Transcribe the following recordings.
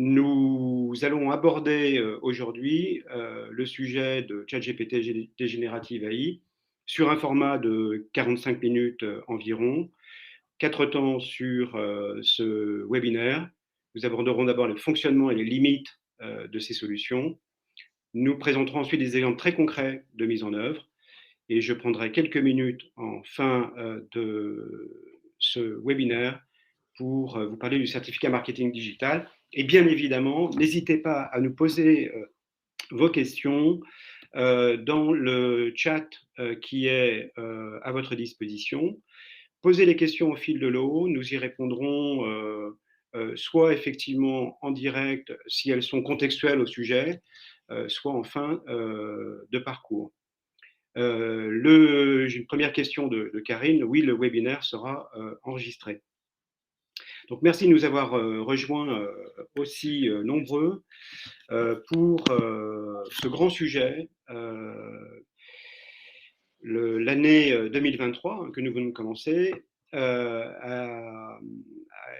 Nous allons aborder aujourd'hui le sujet de ChatGPT Générative AI sur un format de 45 minutes environ, 4 temps sur ce webinaire. Nous aborderons d'abord le fonctionnement et les limites de ces solutions. Nous présenterons ensuite des exemples très concrets de mise en œuvre et je prendrai quelques minutes en fin de ce webinaire pour vous parler du certificat marketing digital. Et bien évidemment, n'hésitez pas à nous poser vos questions dans le chat qui est à votre disposition. Posez les questions au fil de l'eau, nous y répondrons soit effectivement en direct si elles sont contextuelles au sujet, soit en fin de parcours. J'ai une première question de Karine. Oui, le webinaire sera enregistré. Donc merci de nous avoir rejoints aussi nombreux pour ce grand sujet. L'année 2023 que nous venons de commencer a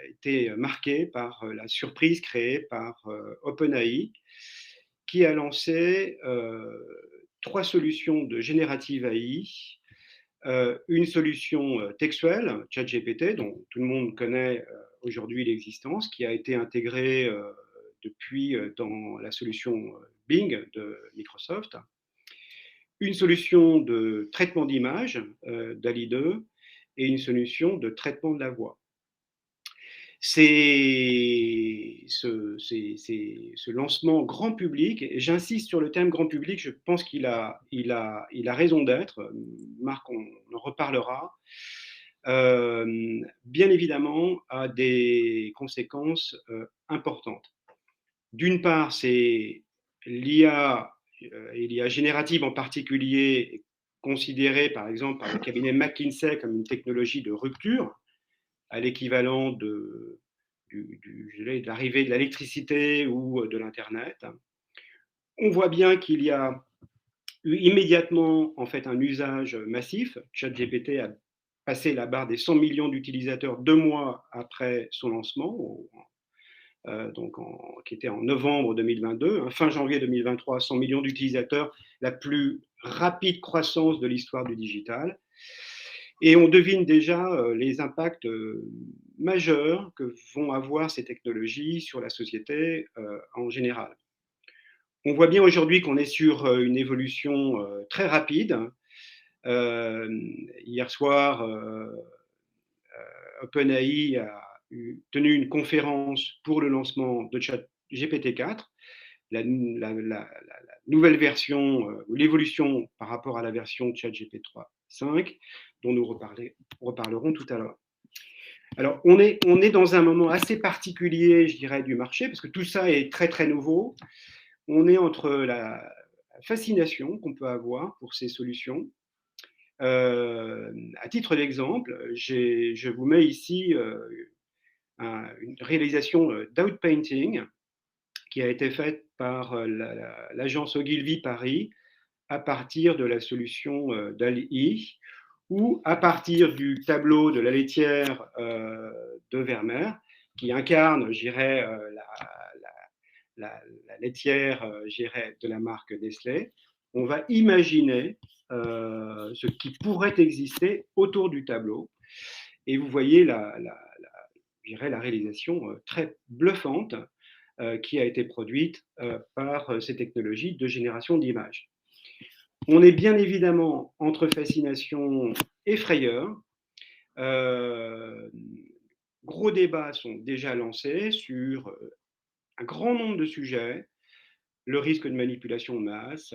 été marquée par la surprise créée par OpenAI, qui a lancé 3 solutions de générative AI. Une solution textuelle, ChatGPT, dont tout le monde connaît aujourd'hui l'existence, qui a été intégrée depuis dans la solution Bing de Microsoft. Une solution de traitement d'image, DALL-E 2, et une solution de traitement de la voix. Ce lancement grand public, et j'insiste sur le terme grand public, je pense qu'il a raison d'être, Marc, on en reparlera, bien évidemment a des conséquences importantes. D'une part, c'est l'IA, et l'IA générative en particulier, considérée par exemple par le cabinet McKinsey comme une technologie de rupture, à l'équivalent de l'arrivée de l'électricité ou de l'Internet. On voit bien qu'il y a eu immédiatement en fait un usage massif. ChatGPT a passé la barre des 100 millions d'utilisateurs 2 mois après son lancement, qui était en novembre 2022. Fin janvier 2023, 100 millions d'utilisateurs, la plus rapide croissance de l'histoire du digital. Et on devine déjà les impacts majeurs que vont avoir ces technologies sur la société en général. On voit bien aujourd'hui qu'on est sur une évolution très rapide. Hier soir, OpenAI a tenu une conférence pour le lancement de ChatGPT 4, la nouvelle version, ou l'évolution par rapport à la version de ChatGPT 3.5, dont nous reparlerons tout à l'heure. Alors, on est dans un moment assez particulier, je dirais, du marché, parce que tout ça est très, très nouveau. On est entre la fascination qu'on peut avoir pour ces solutions. À titre d'exemple, je vous mets ici une réalisation d'outpainting qui a été faite par l'agence Ogilvy Paris à partir de la solution DALL-E, ou à partir du tableau de la laitière de Vermeer, qui incarne, je dirais, la laitière, de la marque Nestlé. On va imaginer ce qui pourrait exister autour du tableau. Et vous voyez la réalisation très bluffante qui a été produite par ces technologies de génération d'images. On est bien évidemment entre fascination et frayeur. Gros débats sont déjà lancés sur un grand nombre de sujets, le risque de manipulation de masse,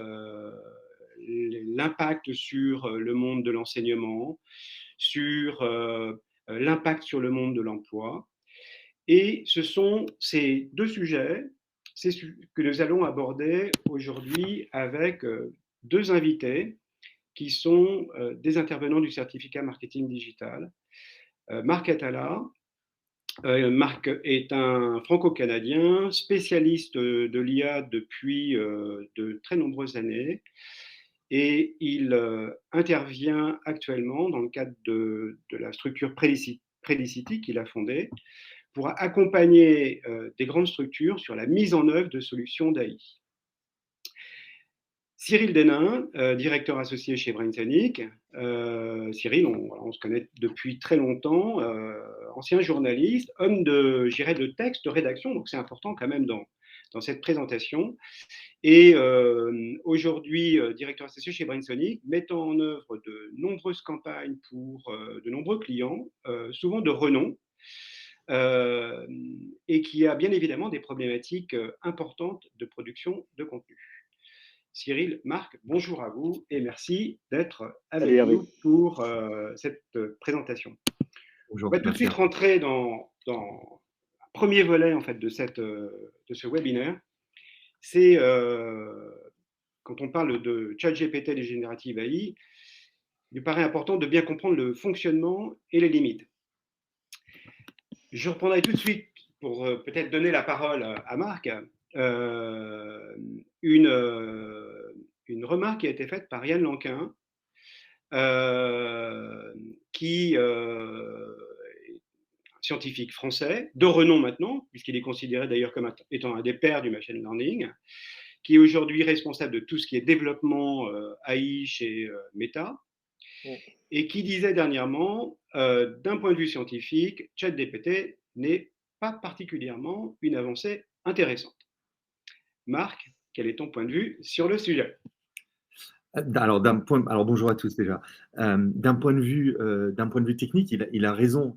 l'impact sur le monde de l'enseignement, sur l'impact sur le monde de l'emploi. Et ce sont ces 2 sujets que nous allons aborder aujourd'hui avec 2 invités qui sont des intervenants du certificat marketing digital. Marc Atala. Marc est un franco-canadien, spécialiste de l'IA depuis de très nombreuses années, et il intervient actuellement dans le cadre de la structure Predicity qu'il a fondée pour accompagner des grandes structures sur la mise en œuvre de solutions d'AI. Cyril Denain, directeur associé chez Brainsonic. Cyril, on se connaît depuis très longtemps, ancien journaliste, homme de texte, de rédaction, donc c'est important quand même dans cette présentation. Et aujourd'hui, directeur associé chez Brainsonic, mettant en œuvre de nombreuses campagnes pour de nombreux clients, souvent de renom, et qui a bien évidemment des problématiques importantes de production de contenu. Cyril, Marc, bonjour à vous et merci d'être avec nous pour cette présentation. Bonjour, on va tout de suite rentrer dans un premier volet en fait, de ce webinaire. C'est quand on parle de ChatGPT et des génératives AI, il me paraît important de bien comprendre le fonctionnement et les limites. Je reprendrai tout de suite pour peut-être donner la parole à Marc. Une remarque qui a été faite par Yann Lanquin, qui est scientifique français, de renom maintenant, puisqu'il est considéré d'ailleurs comme étant un des pères du machine learning, qui est aujourd'hui responsable de tout ce qui est développement AI chez Meta, et qui disait dernièrement, d'un point de vue scientifique, ChatGPT n'est pas particulièrement une avancée intéressante. Marc, quel est ton point de vue sur le sujet ? Alors, bonjour à tous déjà. D'un point de vue technique, il a raison.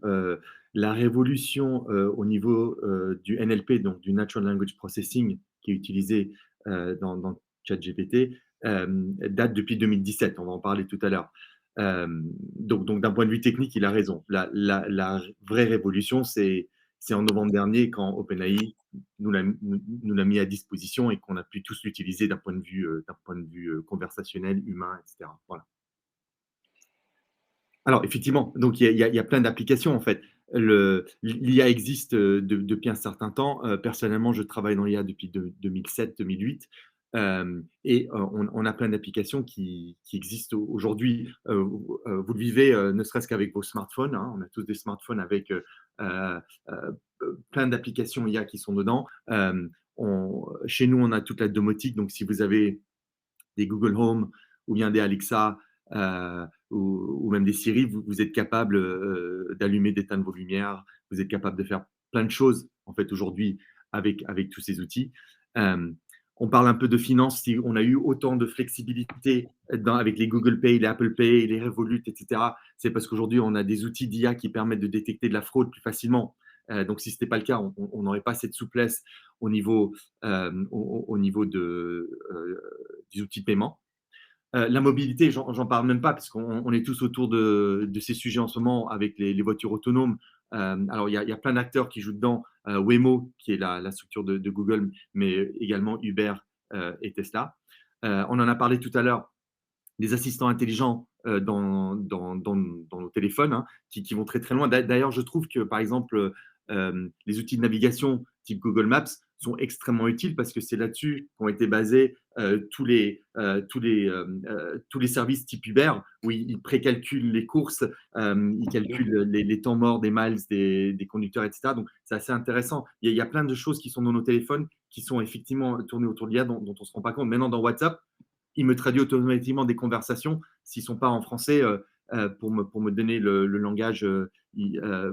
La révolution au niveau du NLP, donc du Natural Language Processing, qui est utilisé dans ChatGPT, date depuis 2017. On va en parler tout à l'heure. Donc d'un point de vue technique, il a raison. La vraie révolution, c'est en novembre dernier quand OpenAI nous l'a mis à disposition et qu'on a pu tous l'utiliser d'un point de vue conversationnel, humain, etc. Voilà. Alors, effectivement, donc il y a plein d'applications en fait. L'IA existe depuis un certain temps. Personnellement, je travaille dans l'IA depuis 2007-2008. Et on a plein d'applications qui existent aujourd'hui. Vous le vivez ne serait-ce qu'avec vos smartphones. Hein. On a tous des smartphones avec euh, plein d'applications IA qui sont dedans. Chez nous, on a toute la domotique. Donc, si vous avez des Google Home ou bien des Alexa ou même des Siri, vous êtes capable d'allumer, d'éteindre vos lumières. Vous êtes capable de faire plein de choses en fait aujourd'hui avec tous ces outils. On parle un peu de finance. Si on a eu autant de flexibilité avec les Google Pay, les Apple Pay, les Revolut, etc., c'est parce qu'aujourd'hui, on a des outils d'IA qui permettent de détecter de la fraude plus facilement. Donc, si ce n'était pas le cas, on n'aurait pas cette souplesse au niveau, des outils de paiement. La mobilité, j'en parle même pas, parce qu'on est tous autour de ces sujets en ce moment avec les voitures autonomes. Alors, il y a plein d'acteurs qui jouent dedans. Waymo, qui est la structure de Google, mais également Uber et Tesla. On en a parlé tout à l'heure, des assistants intelligents dans nos téléphones, hein, qui vont très très loin. D'ailleurs, je trouve que, par exemple, les outils de navigation type Google Maps sont extrêmement utiles parce que c'est là-dessus qu'ont été basés tous les services type Uber, où ils précalculent les courses, ils calculent les temps morts des miles des conducteurs, etc. Donc, c'est assez intéressant. Il y a plein de choses qui sont dans nos téléphones qui sont effectivement tournées autour de l'IA dont on ne se rend pas compte. Maintenant, dans WhatsApp, il me traduit automatiquement des conversations s'ils ne sont pas en français pour me donner le langage,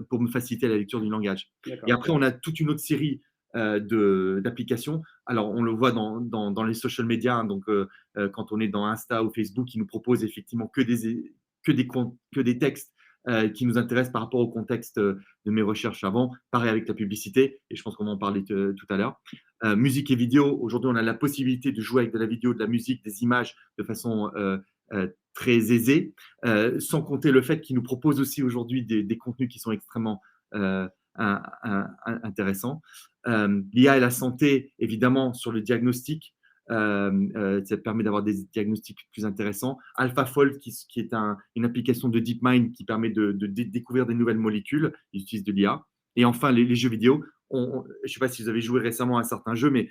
pour me faciliter la lecture du langage. Et après, on a toute une autre série d'applications. Alors, on le voit dans les social media, hein, donc quand on est dans Insta ou Facebook, qui nous proposent effectivement que des textes qui nous intéressent par rapport au contexte de mes recherches avant. Pareil avec la publicité, et je pense qu'on va en parler tout à l'heure. Musique et vidéo, aujourd'hui, on a la possibilité de jouer avec de la vidéo, de la musique, des images de façon très aisée, sans compter le fait qu'ils nous proposent aussi aujourd'hui des contenus qui sont extrêmement intéressants. L'IA et la santé, évidemment, sur le diagnostic. Ça permet d'avoir des diagnostics plus intéressants. AlphaFold, qui est une application de DeepMind qui permet de découvrir des nouvelles molécules. Ils utilisent de l'IA. Et enfin, les jeux vidéo. Je ne sais pas si vous avez joué récemment à certains jeux, mais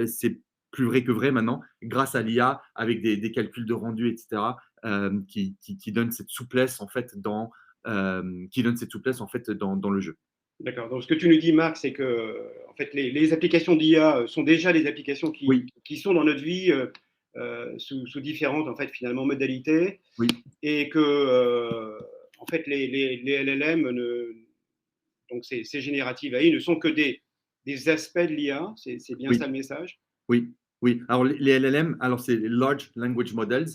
c'est plus vrai que vrai maintenant, grâce à l'IA, avec des calculs de rendu, etc., qui donnent cette souplesse en fait dans le jeu. D'accord. Donc, ce que tu nous dis, Marc, c'est que en fait, les applications d'IA sont déjà les applications Oui, qui sont dans notre vie sous différentes, en fait, finalement, modalités, oui, et que, en fait, les LLM, donc ces génératives AI, ne sont que des aspects de l'IA. C'est bien ça oui. le message? Oui, oui. Alors, les LLM, alors c'est Large Language Models.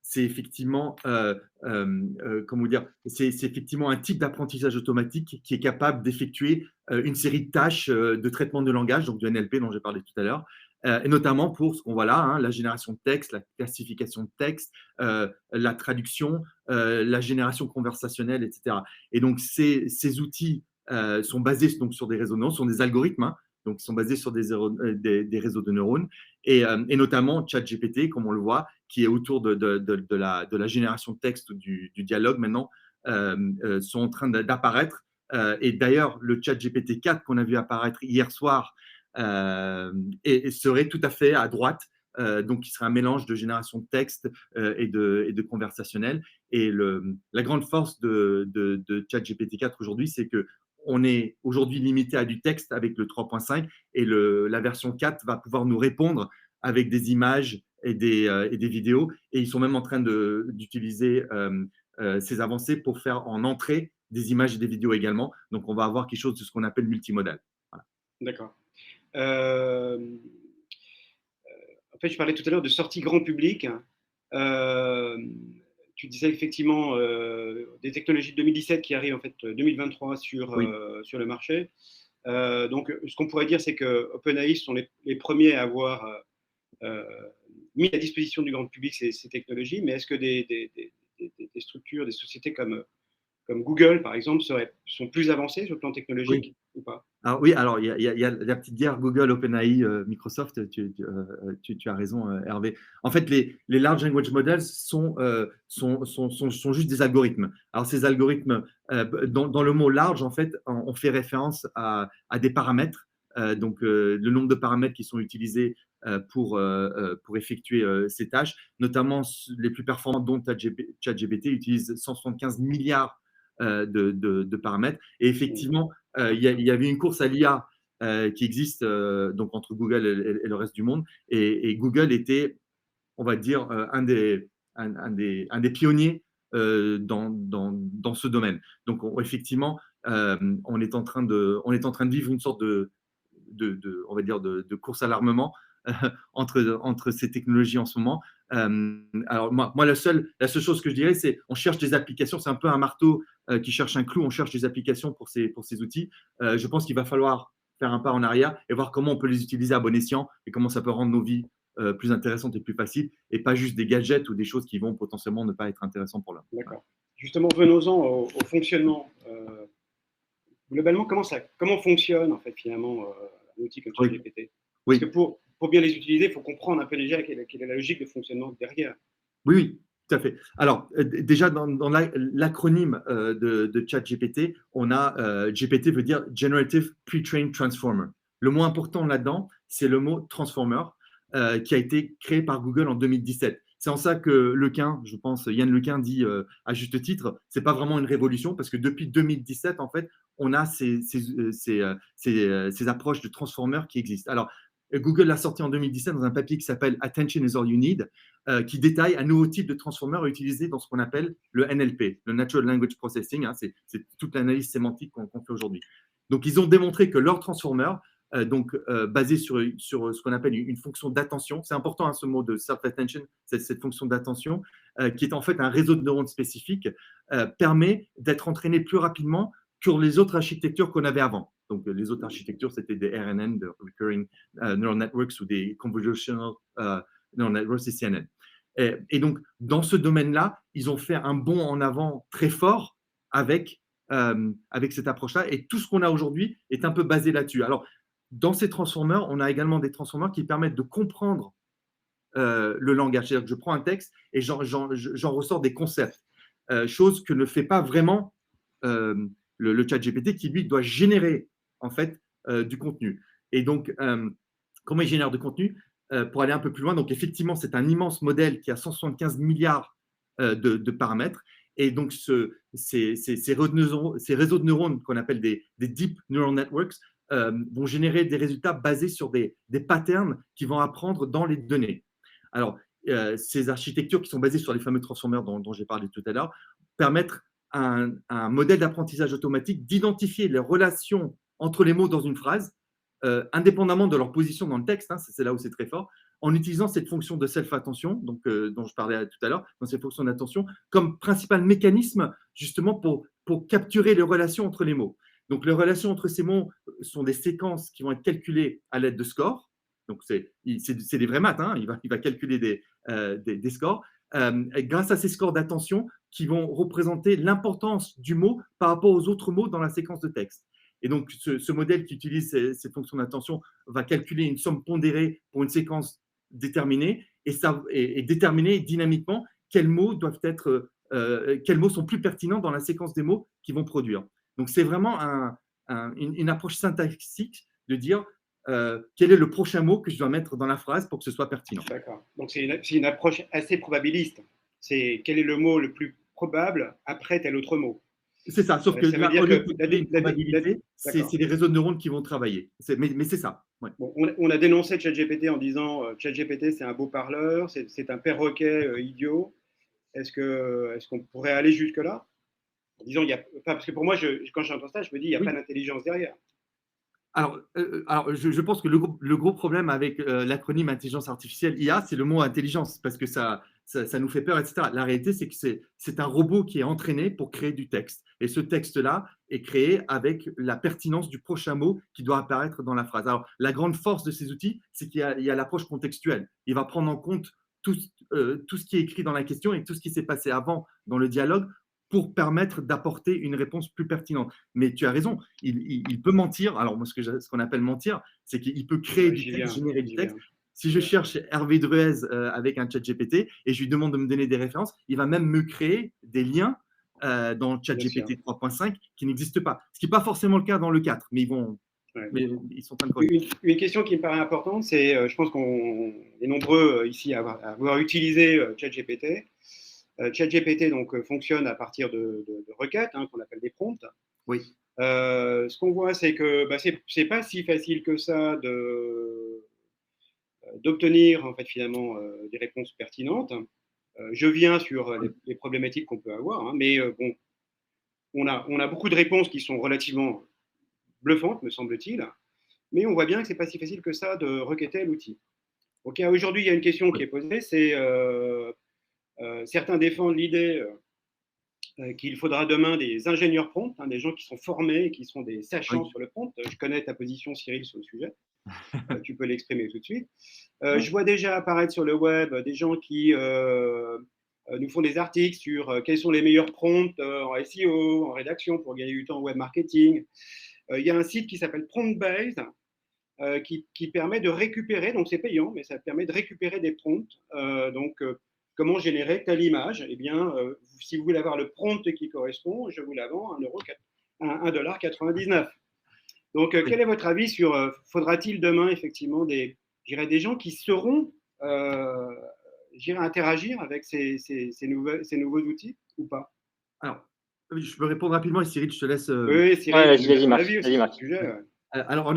C'est effectivement, comment dire, c'est effectivement un type d'apprentissage automatique qui est capable d'effectuer une série de tâches de traitement de langage, donc du NLP dont j'ai parlé tout à l'heure, et notamment pour ce qu'on voit là, hein, la génération de texte, la classification de texte, la traduction, la génération conversationnelle, etc. Et donc, ces outils sont basés donc, sur des résonances, sur des algorithmes, hein, donc qui sont basés sur des réseaux de neurones, et notamment ChatGPT, comme on le voit, qui est autour de la génération de texte, du dialogue maintenant, sont en train d'apparaître. Et d'ailleurs, le ChatGPT 4 qu'on a vu apparaître hier soir serait tout à fait à droite, donc qui serait un mélange de génération de texte et de conversationnel. Et la grande force de ChatGPT 4 aujourd'hui, c'est que on est aujourd'hui limité à du texte avec le 3.5, et la version 4 va pouvoir nous répondre avec des images et des vidéos. Et ils sont même en train d'utiliser ces avancées pour faire en entrée des images et des vidéos également. Donc, on va avoir quelque chose de ce qu'on appelle multimodal. Voilà. D'accord. Euh, En fait, je parlais tout à l'heure de sortie grand public. Euh, Tu disais effectivement des technologies de 2017 qui arrivent en fait 2023 Oui, sur le marché. Donc, ce qu'on pourrait dire, c'est que OpenAI sont les premiers à avoir euh, mis à disposition du grand public ces technologies, mais est-ce que des structures, des sociétés comme Google, par exemple, sont plus avancées sur le plan oui. technologique ou pas? Alors, oui, alors il y a la petite guerre Google, OpenAI, Microsoft. Tu as raison, Hervé. En fait, les large language models sont juste des algorithmes. Alors, ces algorithmes, dans le mot large, en fait, on fait référence à des paramètres. Donc, le nombre de paramètres qui sont utilisés pour effectuer ces tâches, notamment les plus performants, dont ChatGPT, utilise 175 milliards de paramètres. Et effectivement, il y avait une course à l'IA qui existe donc entre Google et le reste du monde. Et Google était, on va dire, un des pionniers dans ce domaine. Donc, effectivement, on est en train de vivre une sorte on va dire de course à l'armement entre ces technologies en ce moment. Alors, moi la seule chose que je dirais, c'est on cherche des applications. C'est un peu un marteau qui cherche un clou. On cherche des applications pour ces outils. Je pense qu'il va falloir faire un pas en arrière et voir comment on peut les utiliser à bon escient et comment ça peut rendre nos vies plus intéressantes et plus faciles, et pas juste des gadgets ou des choses qui vont potentiellement ne pas être intéressantes pour l'homme. Voilà. D'accord. Justement, venons-en au fonctionnement. Globalement, comment fonctionne en fait finalement un outil comme Oui, ChatGPT? Parce que oui. pour bien les utiliser, il faut comprendre un peu déjà quelle est la logique de fonctionnement derrière. Oui, oui, tout à fait. Alors, déjà, dans l'acronyme de ChatGPT, on a GPT veut dire Generative Pre-trained Transformer. Le mot important là-dedans, c'est le mot transformer qui a été créé par Google en 2017. C'est en ça que Lequin, je pense, Yann Lequin dit à juste titre, c'est pas vraiment une révolution parce que depuis 2017, en fait, on a ces approches de transformers qui existent. Alors, Google l'a sorti en 2017 dans un papier qui s'appelle Attention is all you need, qui détaille un nouveau type de transformer utilisé dans ce qu'on appelle le NLP, le Natural Language Processing. Hein, c'est toute l'analyse sémantique qu'on fait aujourd'hui. Donc, ils ont démontré que leur transformer, basé sur ce qu'on appelle une fonction d'attention, c'est important hein, ce mot de self-attention, cette fonction d'attention, qui est en fait un réseau de neurones spécifiques, permet d'être entraîné plus rapidement que les autres architectures qu'on avait avant. Donc, les autres architectures, c'était des RNN, de Recurring Neural Networks, ou des Convolutional Neural Networks, et CNN. Et donc, dans ce domaine-là, ils ont fait un bond en avant très fort avec cette approche-là. Et tout ce qu'on a aujourd'hui est un peu basé là-dessus. Alors, dans ces transformers, on a également des transformers qui permettent de comprendre le langage. C'est-à-dire que je prends un texte et j'en ressors des concepts. Chose que ne fait pas vraiment le chat GPT, qui lui doit générer en fait du contenu. Et donc, comment il génère du contenu pour aller un peu plus loin. Donc, effectivement, c'est un immense modèle qui a 175 milliards de paramètres. Et donc, ces réseaux de neurones qu'on appelle des deep neural networks vont générer des résultats basés sur des patterns qui vont apprendre dans les données. Alors, ces architectures qui sont basées sur les fameux transformers dont j'ai parlé tout à l'heure permettent à un modèle d'apprentissage automatique d'identifier les relations entre les mots dans une phrase, indépendamment de leur position dans le texte, hein, c'est là où c'est très fort, en utilisant cette fonction de self-attention, donc, dont je parlais tout à l'heure, dans cette fonction d'attention, comme principal mécanisme justement pour capturer les relations entre les mots. Donc, les relations entre ces mots sont des séquences qui vont être calculées à l'aide de scores. Donc, c'est des vrais maths, hein, il va calculer des scores. Grâce à ces scores d'attention qui vont représenter l'importance du mot par rapport aux autres mots dans la séquence de texte. Et donc, ce modèle qui utilise ces fonctions d'attention va calculer une somme pondérée pour une séquence déterminée et déterminer dynamiquement quels mots quels mots sont plus pertinents dans la séquence des mots qu'ils vont produire. Donc, c'est vraiment une approche syntaxique de dire quel est le prochain mot que je dois mettre dans la phrase pour que ce soit pertinent. D'accord. Donc, c'est une approche assez probabiliste. C'est quel est le mot le plus probable après tel autre mot. C'est ça, sauf que là, au lieu de une probabilité, c'est les réseaux de neurones qui vont travailler. Mais c'est ça. Ouais. Bon, on a dénoncé ChatGPT en disant ChatGPT, c'est un beau parleur, c'est un perroquet idiot. Est-ce qu'on pourrait aller jusque-là en disant, parce que pour moi, quand j'entends ça, je me dis, il n'y a pas d'intelligence derrière. Alors, je pense que le gros problème avec l'acronyme intelligence artificielle, IA, c'est le mot intelligence, parce que ça nous fait peur, etc. La réalité, c'est que c'est un robot qui est entraîné pour créer du texte. Et ce texte-là est créé avec la pertinence du prochain mot qui doit apparaître dans la phrase. Alors, la grande force de ces outils, c'est qu'il y a l'approche contextuelle. Il va prendre en compte tout ce qui est écrit dans la question et tout ce qui s'est passé avant dans le dialogue pour permettre d'apporter une réponse plus pertinente. Mais tu as raison, il peut mentir. Alors, moi, ce qu'on appelle mentir, c'est qu'il peut créer du texte, générer du texte. Si je cherche Hervé Druez avec un ChatGPT et je lui demande de me donner des références, il va même me créer des liens dans ChatGPT 3.5 qui n'existent pas. Ce qui n'est pas forcément le cas dans le 4, mais ils sont en train de corriger. Une question qui me paraît importante, c'est, je pense qu'on est nombreux ici à avoir utilisé ChatGPT. ChatGPT donc fonctionne à partir de requêtes qu'on appelle des prompts. Oui. Ce qu'on voit, c'est que c'est pas si facile que ça d'obtenir en fait finalement des réponses pertinentes. Je viens sur les problématiques qu'on peut avoir, mais bon, on a beaucoup de réponses qui sont relativement bluffantes, me semble-t-il, mais on voit bien que c'est pas si facile que ça de requêter l'outil. Donc aujourd'hui, il y a une question qui est posée, c'est certains défendent l'idée qu'il faudra demain des ingénieurs prompts, des gens qui sont formés, qui sont des sachants sur le prompt. Je connais ta position, Cyril, sur le sujet. Tu peux l'exprimer tout de suite. Je vois déjà apparaître sur le web des gens qui nous font des articles sur quels sont les meilleurs prompts en SEO, en rédaction, pour gagner du temps en web marketing. Il y a un site qui s'appelle PromptBase, qui permet de récupérer, donc c'est payant, mais ça permet de récupérer des prompts. Comment générer telle image? Eh bien, si vous voulez avoir le prompt qui correspond, je vous la vends à $1,99. Donc, quel est votre avis sur faudra-t-il demain effectivement des gens qui sauront interagir avec ces nouveaux outils ou pas? Alors, je peux répondre rapidement et Cyril, je te laisse. Oui, Cyril, vas-y, Marc. Alors,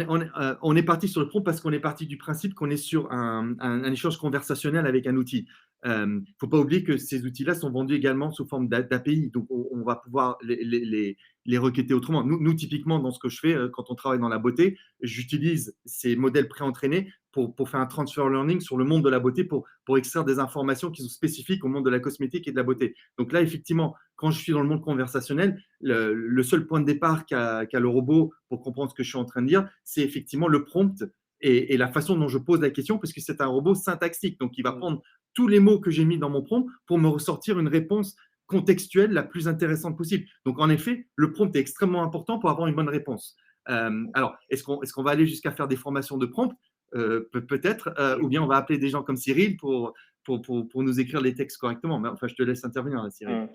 on est parti sur le prompt parce qu'on est parti du principe qu'on est sur un échange conversationnel avec un outil. Il ne faut pas oublier que ces outils-là sont vendus également sous forme d'API, donc on va pouvoir les requêter autrement. Nous, typiquement, dans ce que je fais, quand on travaille dans la beauté, j'utilise ces modèles pré-entraînés pour faire un transfer learning sur le monde de la beauté, pour extraire des informations qui sont spécifiques au monde de la cosmétique et de la beauté. Donc là, effectivement, quand je suis dans le monde conversationnel, le seul point de départ qu'a le robot pour comprendre ce que je suis en train de dire, c'est effectivement le prompt et la façon dont je pose la question, parce que c'est un robot syntaxique. Donc, il va prendre tous les mots que j'ai mis dans mon prompt pour me ressortir une réponse contextuelle la plus intéressante possible. Donc, en effet, le prompt est extrêmement important pour avoir une bonne réponse. Alors, est-ce qu'on va aller jusqu'à faire des formations de prompt? Peut-être, ou bien on va appeler des gens comme Cyril pour nous écrire les textes correctement. Mais enfin, je te laisse intervenir, là, Cyril.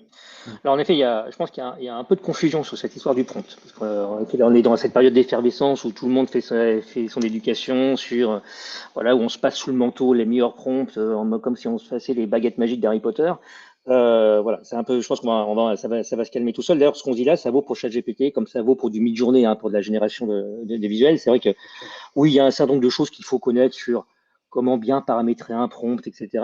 Alors, en effet, je pense qu'il y a un peu de confusion sur cette histoire du prompt. Parce qu'on est dans cette période d'effervescence où tout le monde fait son éducation sur, voilà, où on se passe sous le manteau les meilleurs prompts, comme si on se passait les baguettes magiques d'Harry Potter. Voilà, c'est un peu, je pense ça va se calmer tout seul. D'ailleurs, ce qu'on dit là, ça vaut pour ChatGPT, comme ça vaut pour du mid-journée, hein, pour de la génération de visuels. C'est vrai que oui, il y a un certain nombre de choses qu'il faut connaître sur comment bien paramétrer un prompt, etc.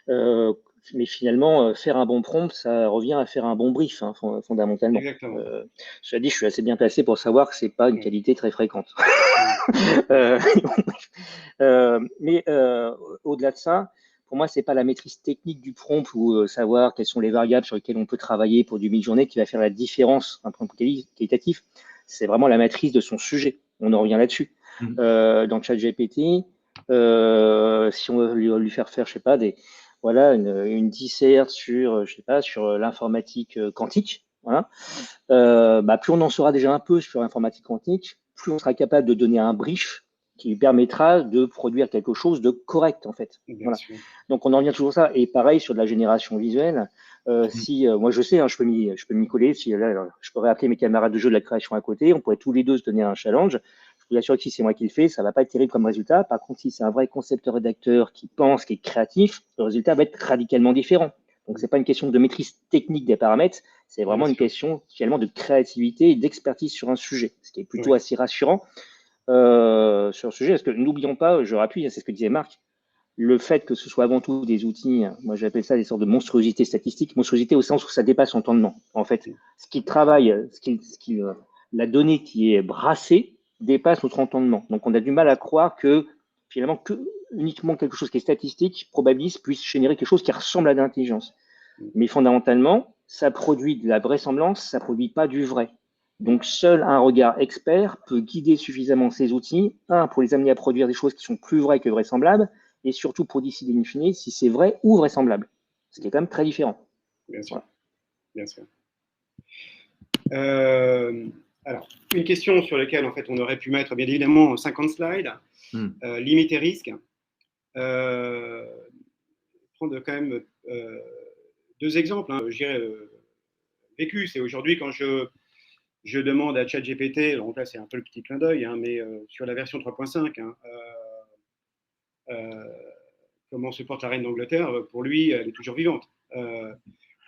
Euh, mais finalement, faire un bon prompt, ça revient à faire un bon brief, hein, fondamentalement. Exactement. Cela dit, je suis assez bien placé pour savoir que c'est pas une qualité très fréquente. Euh, mais au-delà de ça, pour moi, c'est pas la maîtrise technique du prompt ou savoir quelles sont les variables sur lesquelles on peut travailler pour du mid-journée qui va faire la différence d'un prompt qualitatif. C'est vraiment la maîtrise de son sujet. On en revient là-dessus. Dans ChatGPT, si on veut lui faire faire, je sais pas, voilà, une disserte sur, je sais pas, sur l'informatique quantique, voilà. Plus on en saura déjà un peu sur l'informatique quantique, plus on sera capable de donner un brief qui lui permettra de produire quelque chose de correct, en fait. Voilà. Donc, on en revient toujours à ça. Et pareil, sur de la génération visuelle, moi, je sais, hein, je peux m'y coller. Si, là, je pourrais appeler mes camarades de jeu de la création à côté. On pourrait tous les deux se donner un challenge. Je vous assure que si c'est moi qui le fais, ça va pas être terrible comme résultat. Par contre, si c'est un vrai concepteur-rédacteur qui pense, qui est créatif, le résultat va être radicalement différent. Donc, c'est pas une question de maîtrise technique des paramètres, c'est vraiment une question finalement de créativité et d'expertise sur un sujet, ce qui est plutôt assez rassurant sur le sujet. Parce que n'oublions pas, je rappuie, c'est ce que disait Marc, le fait que ce soit avant tout des outils, moi j'appelle ça des sortes de monstruosités statistiques, monstruosité au sens où ça dépasse l'entendement. En fait, ce qui travaille, la donnée qui est brassée dépasse notre entendement. Donc on a du mal à croire que finalement uniquement quelque chose qui est statistique, probabiliste, puisse générer quelque chose qui ressemble à de l'intelligence. Mais fondamentalement, ça produit de la vraisemblance, ça produit pas du vrai. Donc seul un regard expert peut guider suffisamment ces outils, pour les amener à produire des choses qui sont plus vraies que vraisemblables, et surtout pour décider in fine si c'est vrai ou vraisemblable, ce qui est quand même très différent. Bien sûr. Voilà. Bien sûr. Alors, une question sur laquelle en fait on aurait pu mettre bien évidemment 50 slides, limites et risques. Prendre quand même deux exemples. Hein, je dirais vécu, c'est aujourd'hui quand je demande à ChatGPT, donc là c'est un peu le petit clin d'œil, hein, mais sur la version 3.5, hein, comment se porte la reine d'Angleterre, pour lui, elle est toujours vivante.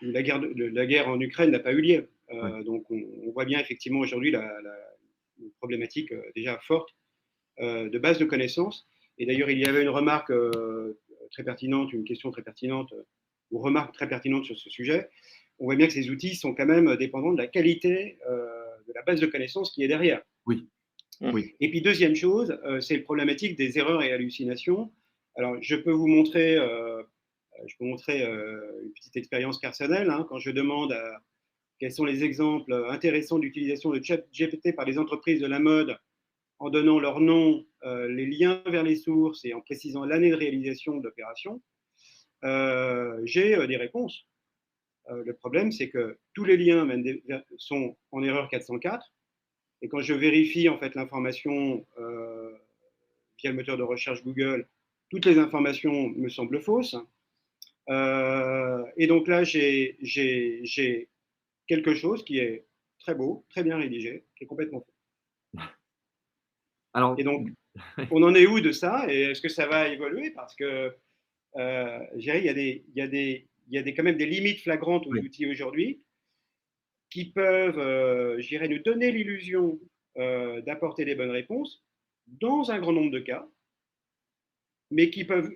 La guerre en Ukraine n'a pas eu lieu. Donc on voit bien effectivement aujourd'hui la problématique déjà forte de base de connaissances. Et d'ailleurs, il y avait une remarque très pertinente, une question très pertinente, ou remarque très pertinente sur ce sujet. On voit bien que ces outils sont quand même dépendants de la qualité de la base de connaissances qui est derrière. Oui. Oui. Et puis deuxième chose, c'est la problématique des erreurs et hallucinations. Alors je peux vous montrer, une petite expérience personnelle, hein, quand je demande quels sont les exemples intéressants d'utilisation de ChatGPT par les entreprises de la mode en donnant leur nom, les liens vers les sources et en précisant l'année de réalisation de l'opération, j'ai des réponses. Le problème, c'est que tous les liens sont en erreur 404. Et quand je vérifie en fait l'information via le moteur de recherche Google, toutes les informations me semblent fausses. Et donc là, j'ai quelque chose qui est très beau, très bien rédigé, qui est complètement faux. Alors, et donc, on en est où de ça? Et est-ce que ça va évoluer? Parce que, je dirais, il y a quand même des limites flagrantes aux outils aujourd'hui qui peuvent, je dirais, nous donner l'illusion d'apporter des bonnes réponses dans un grand nombre de cas, mais qui peuvent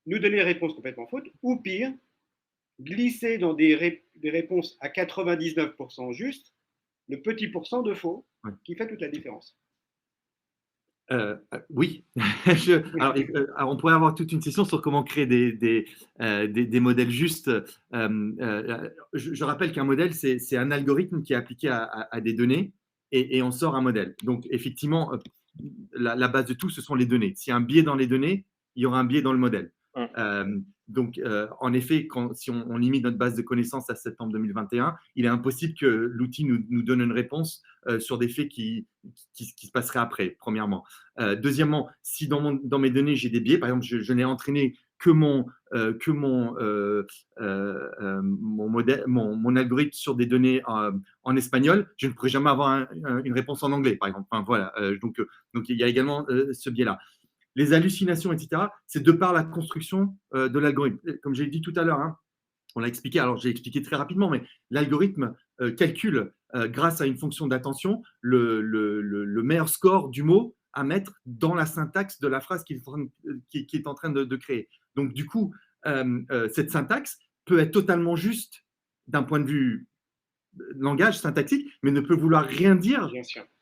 nous donner des réponses complètement fausses, ou pire, glisser dans des réponses à 99% justes, le petit pourcent de faux qui fait toute la différence. Oui. Alors, on pourrait avoir toute une session sur comment créer des modèles justes. Je rappelle qu'un modèle, c'est un algorithme qui est appliqué à des données et on sort un modèle. Donc, effectivement, la base de tout, ce sont les données. S'il y a un biais dans les données, il y aura un biais dans le modèle. Donc, en effet, si on limite notre base de connaissances à septembre 2021, il est impossible que l'outil nous donne une réponse sur des faits qui se passeraient après, premièrement. Deuxièmement, si dans mes données, j'ai des biais, par exemple, je n'ai entraîné que mon algorithme sur des données en espagnol, je ne pourrais jamais avoir une réponse en anglais, par exemple. Enfin, voilà. Donc, il y a également ce biais-là. Les hallucinations, etc., c'est de par la construction de l'algorithme. Comme j'ai dit tout à l'heure, hein, on l'a expliqué, alors j'ai expliqué très rapidement, mais l'algorithme calcule, grâce à une fonction d'attention, le meilleur score du mot à mettre dans la syntaxe de la phrase qu'il est en train de créer. Donc, du coup, cette syntaxe peut être totalement juste d'un point de vue langage syntaxique, mais ne peut vouloir rien dire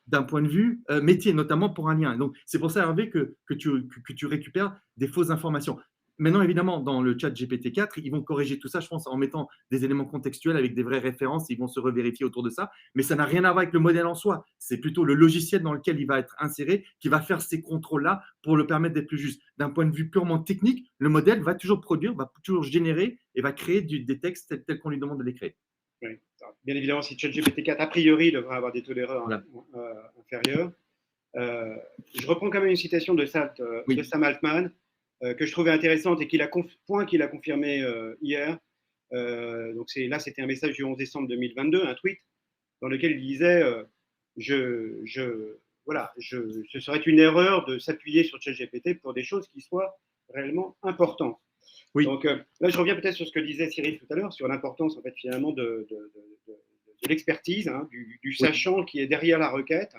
d'un point de vue métier, notamment pour un lien. Donc, c'est pour ça, Hervé, que tu récupères des fausses informations. Maintenant, évidemment, dans le chat GPT-4, ils vont corriger tout ça, je pense, en mettant des éléments contextuels avec des vraies références. Ils vont se revérifier autour de ça. Mais ça n'a rien à voir avec le modèle en soi. C'est plutôt le logiciel dans lequel il va être inséré qui va faire ces contrôles-là pour le permettre d'être plus juste. D'un point de vue purement technique, le modèle va toujours produire, va toujours générer et va créer des textes tels qu'on lui demande de les créer. Oui. Bien évidemment, si ChatGPT-4, a priori, devrait avoir des taux d'erreur inférieurs. Je reprends quand même une citation de Sam Altman, que je trouvais intéressante et qu'il a confirmé hier. Donc là, c'était un message du 11 décembre 2022, un tweet, dans lequel il disait ce serait une erreur de s'appuyer sur ChatGPT pour des choses qui soient réellement importantes. Oui. Donc là, je reviens peut-être sur ce que disait Cyril tout à l'heure, sur l'importance en fait finalement de l'expertise, hein, du sachant qui est derrière la requête,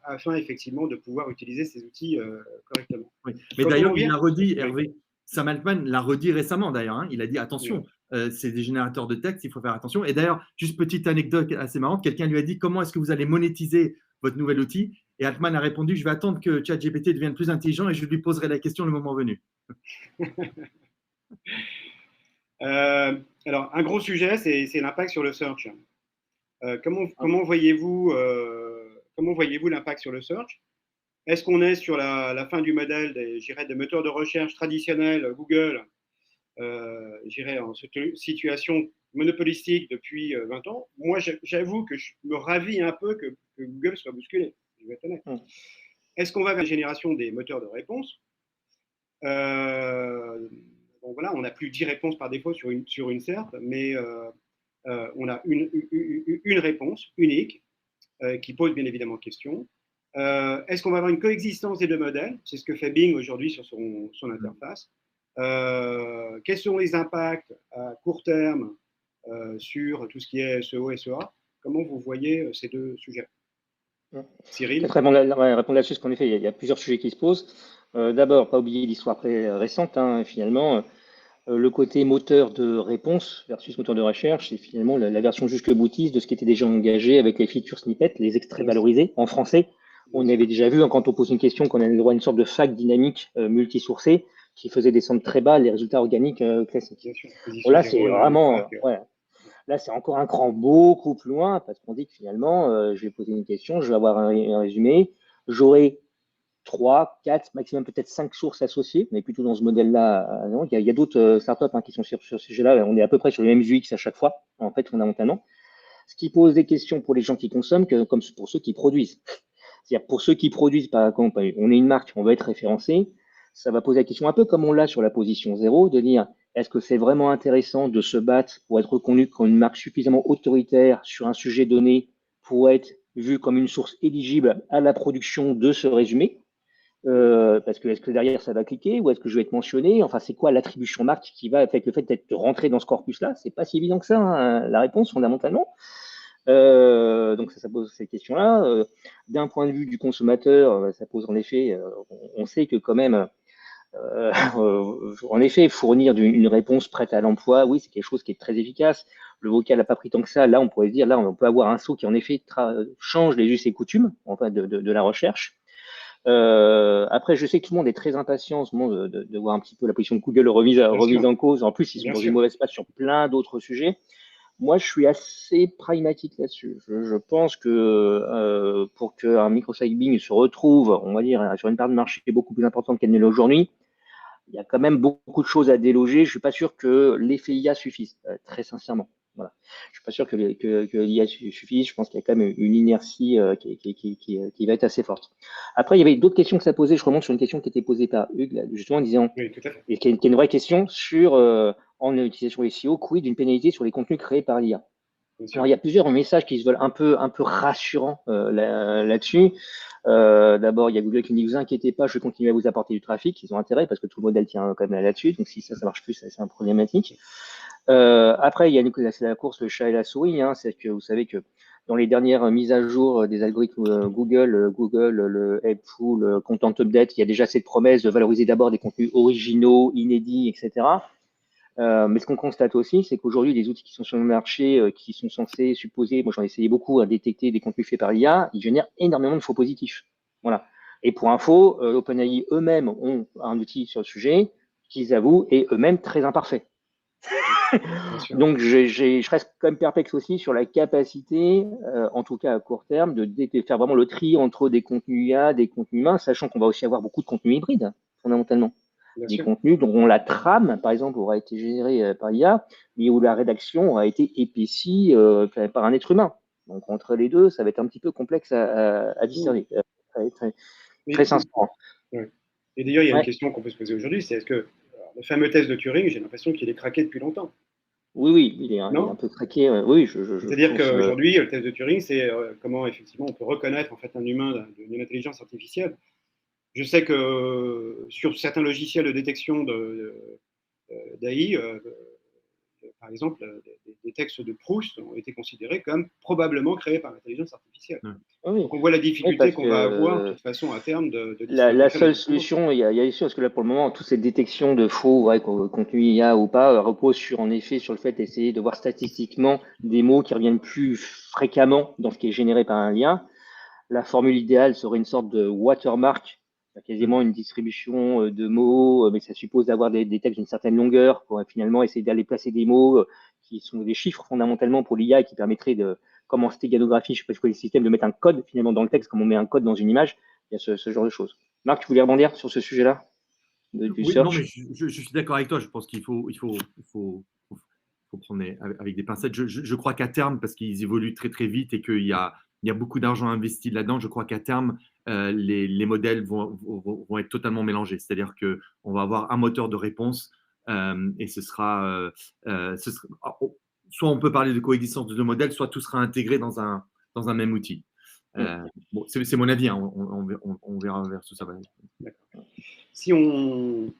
afin effectivement de pouvoir utiliser ces outils correctement. Oui. Mais d'ailleurs, il l'a redit, Hervé. Sam Altman l'a redit récemment d'ailleurs. Hein, il a dit attention, c'est des générateurs de texte, il faut faire attention. Et d'ailleurs, juste petite anecdote assez marrante, quelqu'un lui a dit comment est-ce que vous allez monétiser votre nouvel outil? Et Altman a répondu je vais attendre que ChatGPT devienne plus intelligent et je lui poserai la question le moment venu. Alors, un gros sujet, c'est l'impact sur le search. Comment voyez-vous l'impact sur le search? Est-ce qu'on est sur la fin du modèle des moteurs de recherche traditionnels, Google, en situation monopolistique depuis 20 ans? Moi, j'avoue que je me ravis un peu que Google soit bousculé, je vais être honnête. Est-ce qu'on va vers la génération des moteurs de réponse? Bon, voilà, on n'a plus 10 réponses par défaut sur une SERP, mais on a une réponse unique qui pose bien évidemment question. Est-ce qu'on va avoir une coexistence des deux modèles? C'est ce que fait Bing aujourd'hui sur son interface. Quels sont les impacts à court terme sur tout ce qui est SEO, SEA? Comment vous voyez ces deux sujets? Cyril? Répondre là-dessus, parce qu'en effet, il y a plusieurs sujets qui se posent. D'abord, pas oublier l'histoire récente, hein, finalement. Le côté moteur de réponse versus moteur de recherche, c'est finalement la version jusque boutiste de ce qui était déjà engagé avec les feature snippets, les extraits valorisés en français. On avait déjà vu, hein, quand on pose une question, qu'on a le droit à une sorte de fac dynamique multisourcée qui faisait descendre très bas les résultats organiques classiques. Bon, là, c'est vraiment, là, c'est encore un cran beaucoup plus loin parce qu'on dit que finalement, je vais poser une question, je vais avoir un résumé, j'aurai 3, 4, maximum peut-être 5 sources associées, mais plutôt dans ce modèle-là. Il y a d'autres startups qui sont sur ce sujet-là. On est à peu près sur les mêmes UX à chaque fois, en fait, fondamentalement. Ce qui pose des questions pour les gens qui consomment comme pour ceux qui produisent. C'est-à-dire pour ceux qui produisent, par exemple, on est une marque, on veut être référencé, ça va poser la question un peu comme on l'a sur la position 0, de dire est-ce que c'est vraiment intéressant de se battre pour être reconnu comme une marque suffisamment autoritaire sur un sujet donné pour être vu comme une source éligible à la production de ce résumé? Parce que est-ce que derrière ça va cliquer ou est-ce que je vais être mentionné? Enfin, c'est quoi l'attribution marque qui va avec le fait d'être rentré dans ce corpus-là? C'est pas si évident que ça, hein, la réponse fondamentalement. Donc ça pose ces questions-là. D'un point de vue du consommateur, ça pose en effet, on sait que quand même, en effet, fournir une réponse prête à l'emploi, oui, c'est quelque chose qui est très efficace. Le vocal n'a pas pris tant que ça. Là, on pourrait se dire, là, on peut avoir un saut qui en effet change les us et coutumes de la recherche. Après, je sais que tout le monde est très impatient en ce moment de voir un petit peu la position de Google remise en cause. En plus, ils sont dans une mauvaise passe sur plein d'autres sujets. Moi, je suis assez pragmatique là-dessus. Je pense que pour qu'un Microsoft Bing se retrouve, on va dire, sur une part de marché beaucoup plus importante qu'elle ne l'est aujourd'hui, il y a quand même beaucoup de choses à déloger. Je suis pas sûr que l'effet IA suffise, très sincèrement. Voilà. Je suis pas sûr que l'IA suffise. Je pense qu'il y a quand même une inertie qui va être assez forte. Après, il y avait d'autres questions que ça posait. Je remonte sur une question qui était posée par Hugues, là, justement, en disant, et qui est une vraie question sur, en utilisation SEO, quid d'une pénalité sur les contenus créés par l'IA. Alors, il y a plusieurs messages qui se veulent un peu rassurants là-dessus. D'abord, il y a Google qui dit, vous inquiétez pas, je vais continuer à vous apporter du trafic. Ils ont intérêt parce que tout le modèle tient quand même là-dessus. Donc, si ça marche plus, c'est un problématique. Après, il y a c'est la course, le chat et la souris. C'est que vous savez que dans les dernières mises à jour des algorithmes Google, le Helpful, le Content Update, il y a déjà cette promesse de valoriser d'abord des contenus originaux, inédits, etc. Mais ce qu'on constate aussi, c'est qu'aujourd'hui, les outils qui sont sur le marché, qui sont censés supposer, moi j'en ai essayé beaucoup, à détecter des contenus faits par l'IA, ils génèrent énormément de faux positifs. Voilà. Et pour info, OpenAI eux-mêmes ont un outil sur le sujet qu'ils avouent est eux-mêmes très imparfait. Donc je reste quand même perplexe aussi sur la capacité, en tout cas à court terme, de faire vraiment le tri entre des contenus IA, des contenus humains, sachant qu'on va aussi avoir beaucoup de contenus hybrides, fondamentalement. Des contenus dont la trame, par exemple, aura été générée par IA, mais où la rédaction aura été épaissie par un être humain. Donc entre les deux, ça va être un petit peu complexe à discerner. Très sincèrement. Et d'ailleurs, il y a une question qu'on peut se poser aujourd'hui, c'est est-ce que le fameux test de Turing, j'ai l'impression qu'il est craqué depuis longtemps. Oui, il est un peu craqué. Oui, c'est-à-dire qu'aujourd'hui, le test de Turing, c'est comment effectivement on peut reconnaître en fait un humain d'une intelligence artificielle. Je sais que sur certains logiciels de détection d'AI, par exemple, des textes de Proust ont été considérés comme probablement créés par l'intelligence artificielle. Oui. Donc on voit la difficulté qu'on va avoir de toute façon à terme de la seule solution, il y a sûr, parce que là pour le moment, toutes ces détections de faux, contenu IA ou pas, reposent en effet sur le fait d'essayer de voir statistiquement des mots qui reviennent plus fréquemment dans ce qui est généré par un lien. La formule idéale serait une sorte de watermark, quasiment une distribution de mots, mais ça suppose d'avoir des textes d'une certaine longueur pour finalement essayer d'aller placer des mots qui sont des chiffres fondamentalement pour l'IA et qui permettraient de, comme en stégaноgraphie, je sais pas quoi, le système de mettre un code finalement dans le texte, comme on met un code dans une image. Il y a ce genre de choses. Marc, tu voulais rebondir sur ce sujet-là du search? Non, mais je suis d'accord avec toi. Je pense qu'il faut prendre avec des pincettes. Je crois qu'à terme, parce qu'ils évoluent très très vite et qu'il y a beaucoup d'argent investi là-dedans, je crois qu'à terme, les modèles vont être totalement mélangés. C'est-à-dire qu'on va avoir un moteur de réponse et ce sera soit on peut parler de coexistence de deux modèles, soit tout sera intégré dans un même outil. Bon, c'est mon avis, on verra vers ce ça va. Si on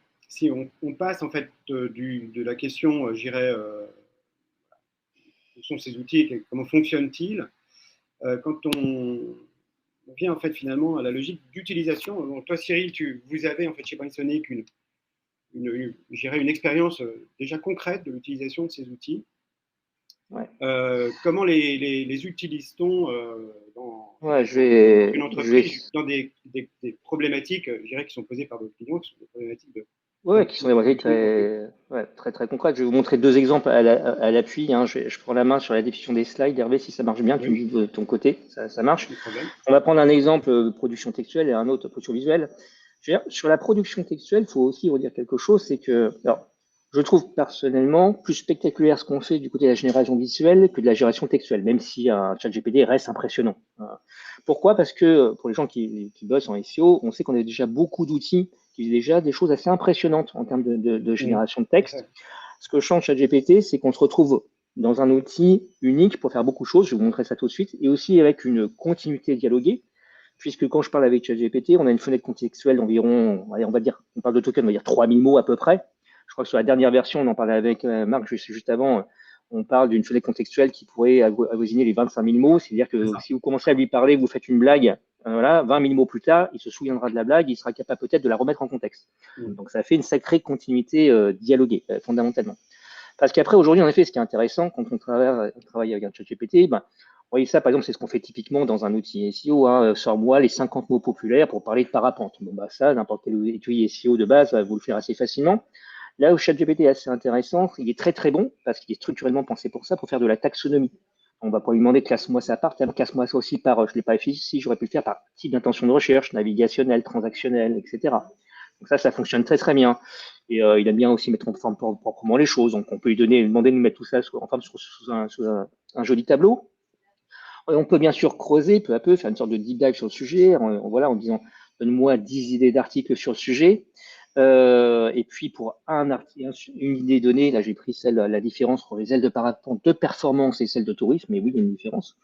passe en fait de la question, je dirais, quels sont ces outils et comment fonctionnent-ils, quand on vient en fait finalement à la logique d'utilisation. Donc, toi Cyril, vous avez en fait chez Panasonic une expérience déjà concrète de l'utilisation de ces outils. Ouais. Comment les utilise-t-on dans une entreprise, dans des problématiques, je dirais, qui sont posées par d'autres clients, qui sont des problématiques de... Oui, qui sont des problématiques très concrètes. Je vais vous montrer deux exemples à l'appui. Je prends la main sur la diffusion des slides. Hervé, si ça marche bien, tu me dis de ton côté, ça marche. On va prendre un exemple production textuelle et un autre production visuelle. Sur la production textuelle, il faut aussi redire quelque chose, c'est que... Alors, je trouve personnellement plus spectaculaire ce qu'on fait du côté de la génération visuelle que de la génération textuelle, même si un ChatGPT reste impressionnant. Pourquoi? Parce que pour les gens qui bossent en SEO, on sait qu'on a déjà beaucoup d'outils qui font déjà des choses assez impressionnantes en termes de génération de texte. Ce que change ChatGPT, c'est qu'on se retrouve dans un outil unique pour faire beaucoup de choses. Je vais vous montrer ça tout de suite, et aussi avec une continuité dialoguée. Puisque quand je parle avec ChatGPT, on a une fenêtre contextuelle d'environ, on parle de token, on va dire 3000 mots à peu près. Je crois que sur la dernière version, on en parlait avec Marc juste avant, on parle d'une fenêtre contextuelle qui pourrait avoisiner les 25 000 mots. C'est-à-dire que si vous commencez à lui parler, vous faites une blague, 20 000 mots plus tard, il se souviendra de la blague, il sera capable peut-être de la remettre en contexte. Donc ça fait une sacrée continuité dialoguée, fondamentalement. Parce qu'après, aujourd'hui, en effet, ce qui est intéressant, quand on travaille avec un ChatGPT, vous voyez ça, par exemple, c'est ce qu'on fait typiquement dans un outil SEO. Sors-moi les 50 mots populaires pour parler de parapente. Ça, n'importe quel outil SEO de base va vous le faire assez facilement. Là où ChatGPT est assez intéressant, il est très très bon parce qu'il est structurellement pensé pour ça, pour faire de la taxonomie. On va pas lui demander classe-moi ça par thème, classe-moi ça aussi par, je l'ai pas fait ici, j'aurais pu le faire par type d'intention de recherche, navigationnel, transactionnel, etc. Donc ça fonctionne très très bien. Et il aime bien aussi mettre en forme proprement les choses. Donc on peut lui demander de nous mettre tout ça sous un joli tableau. Et on peut bien sûr creuser peu à peu, faire une sorte de deep dive sur le sujet, en disant donne-moi 10 idées d'articles sur le sujet. Et puis pour une idée donnée, là j'ai pris la différence entre les ailes de parapente de performance et celles de tourisme, mais oui, il y a une différence.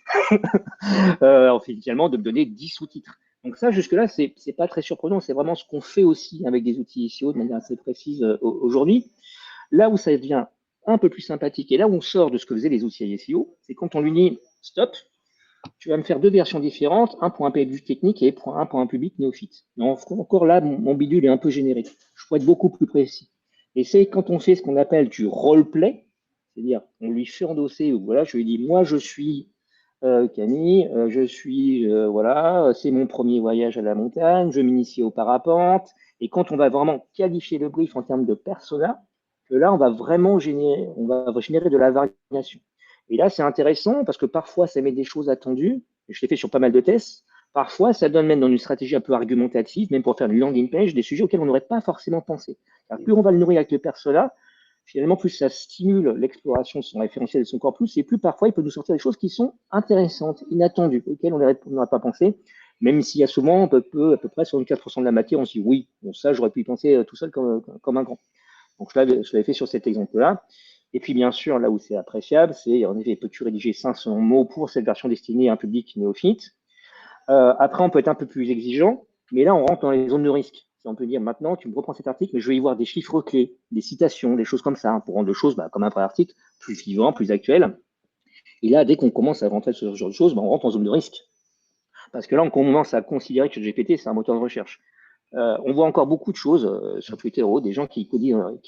Finalement, de me donner 10 sous-titres. Donc ça, jusque-là, c'est pas très surprenant. C'est vraiment ce qu'on fait aussi avec des outils SEO de manière assez précise aujourd'hui. Là où ça devient un peu plus sympathique et là où on sort de ce que faisaient les outils SEO, c'est quand on lui dit stop, tu vas me faire deux versions différentes, un pour un public technique et un pour un public néophyte. Donc, encore là, mon bidule est un peu générique. Je pourrais être beaucoup plus précis. Et c'est quand on fait ce qu'on appelle du roleplay, c'est-à-dire on lui fait endosser, voilà, je lui dis, moi je suis Camille, voilà, c'est mon premier voyage à la montagne, je m'initie au parapente. Et quand on va vraiment qualifier le brief en termes de persona, que là, on va vraiment générer de la variation. Et là, c'est intéressant parce que parfois, ça met des choses attendues. Je l'ai fait sur pas mal de tests. Parfois, ça donne même dans une stratégie un peu argumentative, même pour faire une landing page, des sujets auxquels on n'aurait pas forcément pensé. Alors, plus on va le nourrir avec le persona, finalement, plus ça stimule l'exploration de son référentiel et de son corpus, et plus parfois il peut nous sortir des choses qui sont intéressantes, inattendues, auxquelles on n'aurait pas pensé, même s'il y a souvent à peu près 64% de la matière, on se dit oui, bon, ça j'aurais pu y penser tout seul comme un grand. Donc je l'avais fait sur cet exemple-là. Et puis bien sûr, là où c'est appréciable, c'est en effet, peux-tu rédiger 500 mots pour cette version destinée à un public néophyte. Après, on peut être un peu plus exigeant, mais là, on rentre dans les zones de risque. Si on peut dire maintenant, tu me reprends cet article, mais je vais y voir des chiffres clés, des citations, des choses comme ça, hein, pour rendre les choses comme un vrai article, plus vivant, plus actuel. Et là, dès qu'on commence à rentrer sur ce genre de choses, on rentre en zone de risque. Parce que là, on commence à considérer que GPT, c'est un moteur de recherche. On voit encore beaucoup de choses sur Twitter, des gens qui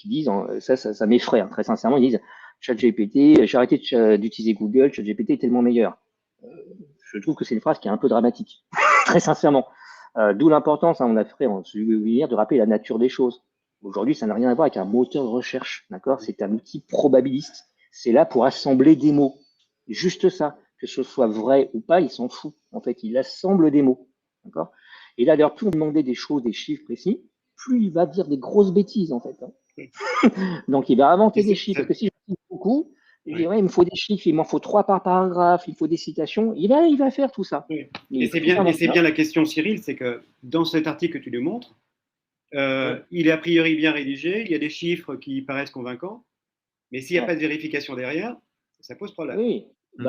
disent, ça m'effraie, hein, très sincèrement, ils disent ChatGPT, j'ai arrêté d'utiliser Google, ChatGPT est tellement meilleur. Je trouve que c'est une phrase qui est un peu dramatique, très sincèrement. D'où l'importance, hein, on a fait en webinaire de rappeler la nature des choses. Aujourd'hui, ça n'a rien à voir avec un moteur de recherche, d'accord? C'est un outil probabiliste. C'est là pour assembler des mots. Juste ça, que ce soit vrai ou pas, il s'en fout. En fait, il assemble des mots, d'accord? Et là, d'ailleurs, plus on demandait des choses, des chiffres précis, plus il va dire des grosses bêtises, en fait. Hein. Donc, il va inventer des chiffres. Parce que si je dis beaucoup, je dis, ouais, il me faut des chiffres, il m'en faut 3 par paragraphe, il faut des citations. Il va faire tout ça. Oui. Et c'est bien la question, Cyril, c'est que dans cet article que tu lui montres, il est a priori bien rédigé, il y a des chiffres qui paraissent convaincants, mais s'il n'y a pas de vérification derrière, ça pose problème. Oui,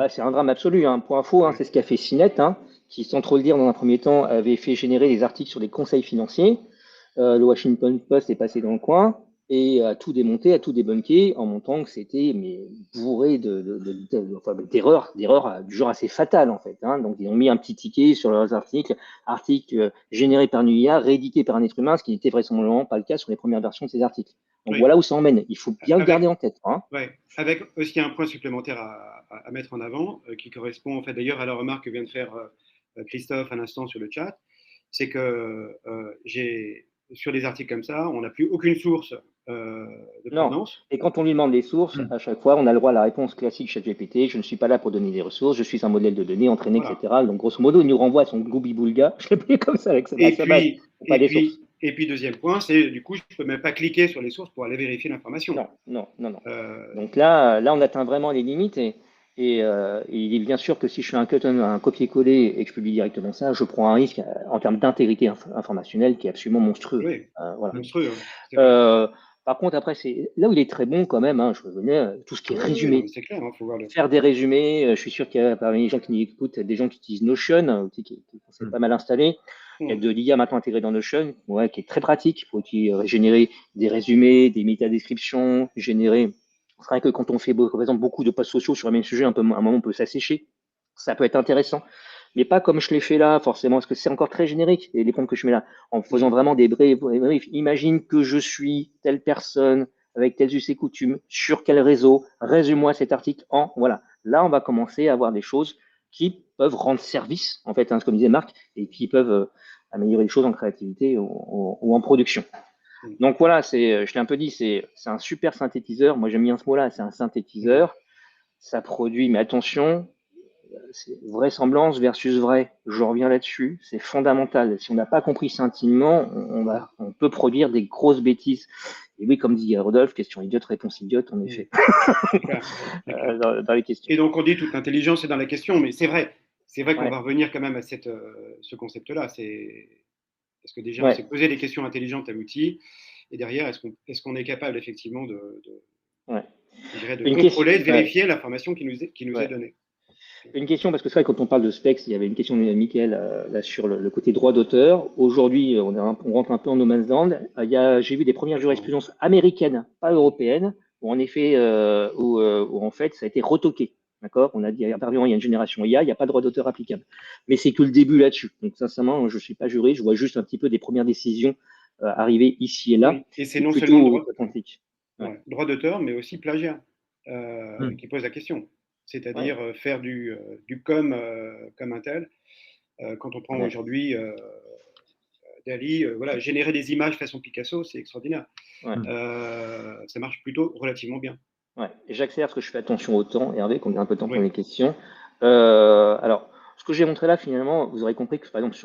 c'est un drame absolu. Hein. Pour info, hein, c'est ce qu'a fait CNET, hein, qui, sans trop le dire dans un premier temps, avait fait générer des articles sur des conseils financiers. Le Washington Post est passé dans le coin et a tout démonté, a tout débunké en montrant que c'était bourré d'erreurs du genre assez fatales en fait. Hein. Donc ils ont mis un petit ticket sur leurs articles générés par une IA, réédités par un être humain, ce qui n'était vraisemblablement pas le cas sur les premières versions de ces articles. Donc voilà où ça emmène. Il faut bien le garder en tête. Hein. Oui, avec aussi un point supplémentaire à mettre en avant, qui correspond en fait d'ailleurs à la remarque que vient de faire Christophe à l'instant sur le chat, c'est que sur des articles comme ça, on n'a plus aucune source de provenance. Et quand on lui demande les sources, à chaque fois, on a le droit à la réponse classique chez GPT. Je ne suis pas là pour donner des ressources, je suis un modèle de données entraîné, etc. Donc, grosso modo, il nous renvoie à son Goubi-Boulga. Je l'ai pris comme ça avec sa base. Et puis, deuxième point, c'est du coup, je ne peux même pas cliquer sur les sources pour aller vérifier l'information. Non. Donc là, on atteint vraiment les limites. Et il est bien sûr que si je fais un copier-coller et que je publie directement ça, je prends un risque en termes d'intégrité informationnelle qui est absolument monstrueux. Oui, voilà. monstrueux. Par contre, après, c'est là où il est très bon quand même. Hein, je revenais tout ce qui est résumé. C'est clair, faut voir faire des résumés. Je suis sûr qu'il y a parmi les gens qui nous écoutent des gens qui utilisent Notion, un outil qui est pas mal installé. Il y a de l'IA maintenant intégré dans Notion, qui est très pratique pour générer des résumés, des métadescriptions, générer. C'est vrai que quand on fait, par exemple, beaucoup de posts sociaux sur un même sujet, à un moment, on peut s'assécher. Ça peut être intéressant. Mais pas comme je l'ai fait là, forcément, parce que c'est encore très générique, les points que je mets là, en faisant vraiment des briefs. Imagine que je suis telle personne, avec tels us et coutumes, sur quel réseau, résume-moi cet article en, voilà. Là, on va commencer à avoir des choses qui peuvent rendre service, en fait, hein, comme disait Marc, et qui peuvent améliorer les choses en créativité ou en production. Donc voilà, je l'ai un peu dit, c'est un super synthétiseur. Moi, j'aime bien ce mot-là, c'est un synthétiseur. Ça produit, mais attention, c'est vraisemblance versus vrai. Je reviens là-dessus, c'est fondamental. Si on n'a pas compris ça intimement, on peut produire des grosses bêtises. Et oui, comme dit Rodolphe, question idiote, réponse idiote, en effet. Dans les questions. Et donc on dit toute l'intelligence est dans la question, mais c'est vrai qu'on va revenir quand même à ce concept-là. Parce que déjà, on s'est posé des questions intelligentes à l'outil. Et derrière, est-ce qu'on est capable effectivement Ouais. de Une contrôler, de question, vérifier l'information qui nous est ouais. donnée? Une question, parce que c'est vrai, quand on parle de specs, il y avait une question de Mickaël là, sur le côté droit d'auteur. Aujourd'hui, on rentre un peu en no man's land. J'ai vu des premières jurisprudences américaines, pas européennes, où en effet, où en fait, ça a été retoqué. D'accord? On a dit, apparemment, il y a une génération IA, il n'y a pas de droit d'auteur applicable. Mais c'est que le début là-dessus. Donc, sincèrement, je ne suis pas juriste, je vois juste un petit peu des premières décisions arriver ici et là. Oui, et c'est C'est non seulement plutôt authentique. Ouais. ouais, droit d'auteur, mais aussi plagiat, Mm. qui pose la question. C'est-à-dire faire du comme un tel. Quand on prend Ouais. aujourd'hui Dali, voilà, générer des images façon Picasso, c'est extraordinaire. Ouais. Ça marche plutôt relativement bien. Ouais. Et j'accélère parce que je fais attention au temps, Hervé, qu'on ait un peu de temps pour Oui. les questions. Alors, ce que j'ai montré là, finalement, vous aurez compris que, par exemple,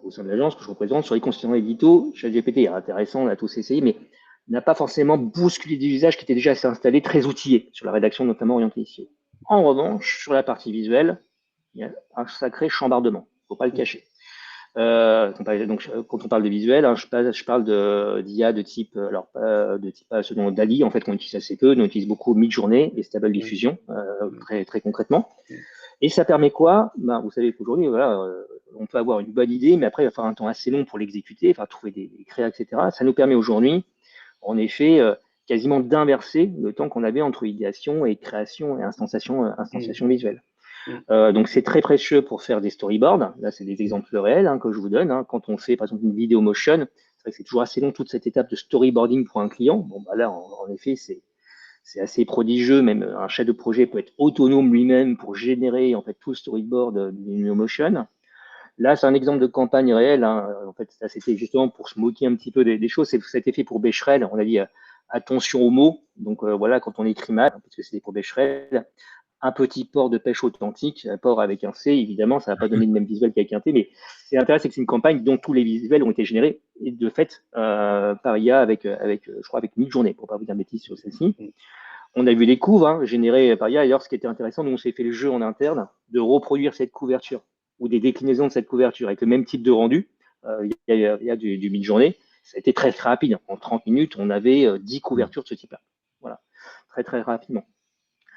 au sein de l'agence que je représente, sur les constituants édito, ChatGPT est intéressant, on a tous essayé, mais n'a pas forcément bousculé des usages qui étaient déjà assez installés, très outillés, sur la rédaction, notamment orientée ici. En revanche, sur la partie visuelle, il y a un sacré chambardement, il ne faut pas le cacher. Quand on parle de visuel, hein, je parle d'IA de type, de type selon Dali, en fait, qu'on utilise assez peu, nous on utilise beaucoup Midjourney et Stable Diffusion, très, très concrètement. Et ça permet quoi? Ben, vous savez qu'aujourd'hui, voilà, on peut avoir une bonne idée, mais après, il va falloir un temps assez long pour l'exécuter, enfin, trouver des créas, etc. Ça nous permet aujourd'hui, en effet, quasiment d'inverser le temps qu'on avait entre idéation et création et instanciation visuelle. Donc c'est très précieux pour faire des storyboards. Là, c'est des exemples réels hein, que je vous donne. Hein. Quand on fait par exemple une vidéo motion, c'est vrai que c'est toujours assez long toute cette étape de storyboarding pour un client. Bon, bah là, en effet, c'est assez prodigieux. Même un chef de projet peut être autonome lui-même pour générer en fait tout le storyboard d'une vidéo motion. Là, c'est un exemple de campagne réelle. Hein. En fait, ça c'était justement pour se moquer un petit peu des choses. Ça a été fait pour Becherel. On a dit attention aux mots. Donc voilà, quand on écrit mal, parce que c'était pour Becherel, un petit port de pêche authentique, un port avec un C, évidemment, ça ne va pas donner le même visuel qu'avec un T, mais ce qui est intéressant, c'est que c'est une campagne dont tous les visuels ont été générés, et de fait, par IA je crois, avec Midjourney, pour ne pas vous dire de bêtises sur celle-ci. On a vu les couves hein, générées par IA. D'ailleurs, ce qui était intéressant, nous, on s'est fait le jeu en interne de reproduire cette couverture ou des déclinaisons de cette couverture avec le même type de rendu. Il y a du Midjourney. Ça a été très, très rapide. En 30 minutes, on avait 10 couvertures de ce type-là. Voilà, très, très rapidement.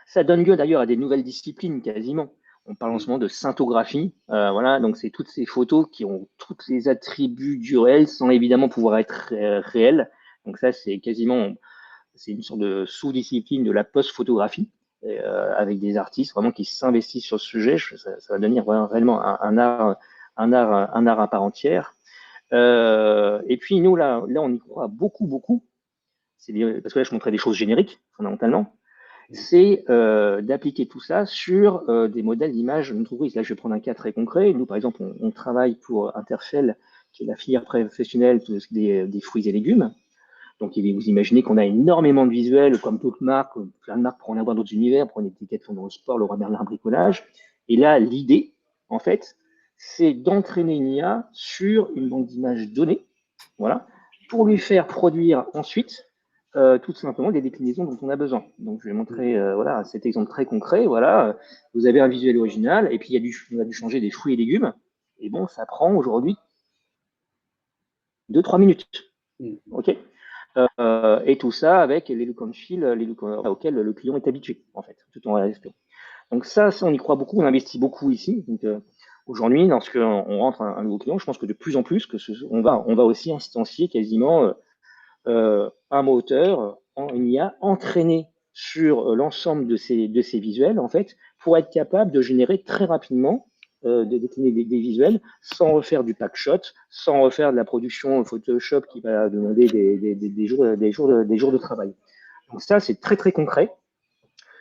Ça donne lieu d'ailleurs à des nouvelles disciplines quasiment. On parle en ce moment de scintographie. Voilà, donc c'est toutes ces photos qui ont tous les attributs du réel sans évidemment pouvoir être réelles. Donc ça, c'est une sorte de sous-discipline de la post-photographie avec des artistes vraiment qui s'investissent sur ce sujet. Ça va devenir réellement un art à part entière. Et puis nous là, on y croit beaucoup, beaucoup. Parce que là, je montrais des choses génériques fondamentalement. C'est d'appliquer tout ça sur des modèles d'image d'entreprise. Là, je vais prendre un cas très concret. Nous, par exemple, on travaille pour Interfell, qui est la filière professionnelle des fruits et légumes. Donc, vous imaginez qu'on a énormément de visuels, comme toute marque, plein de marques pour en avoir d'autres univers, pour une étiquette dans le sport, Leroy Merlin, bricolage. Et là, l'idée, en fait, c'est d'entraîner une IA sur une banque d'images donnée, voilà, pour lui faire produire ensuite tout simplement des déclinaisons dont on a besoin. Donc, je vais montrer voilà, cet exemple très concret. Voilà, vous avez un visuel original, et puis on a dû changer des fruits et légumes. Et bon, ça prend aujourd'hui 2-3 minutes. OK. Et tout ça avec les look and feel auxquels le client est habitué, en fait, tout en respect. Donc ça, on y croit beaucoup, on investit beaucoup ici. Donc aujourd'hui, lorsqu'on rentre un nouveau client, je pense que de plus en plus, on va aussi instancier quasiment un moteur en IA entraîné sur l'ensemble de ces visuels, en fait, pour être capable de générer très rapidement de décliner des visuels sans refaire du pack shot, sans refaire de la production Photoshop qui va demander des jours de travail. Donc ça, c'est très très concret.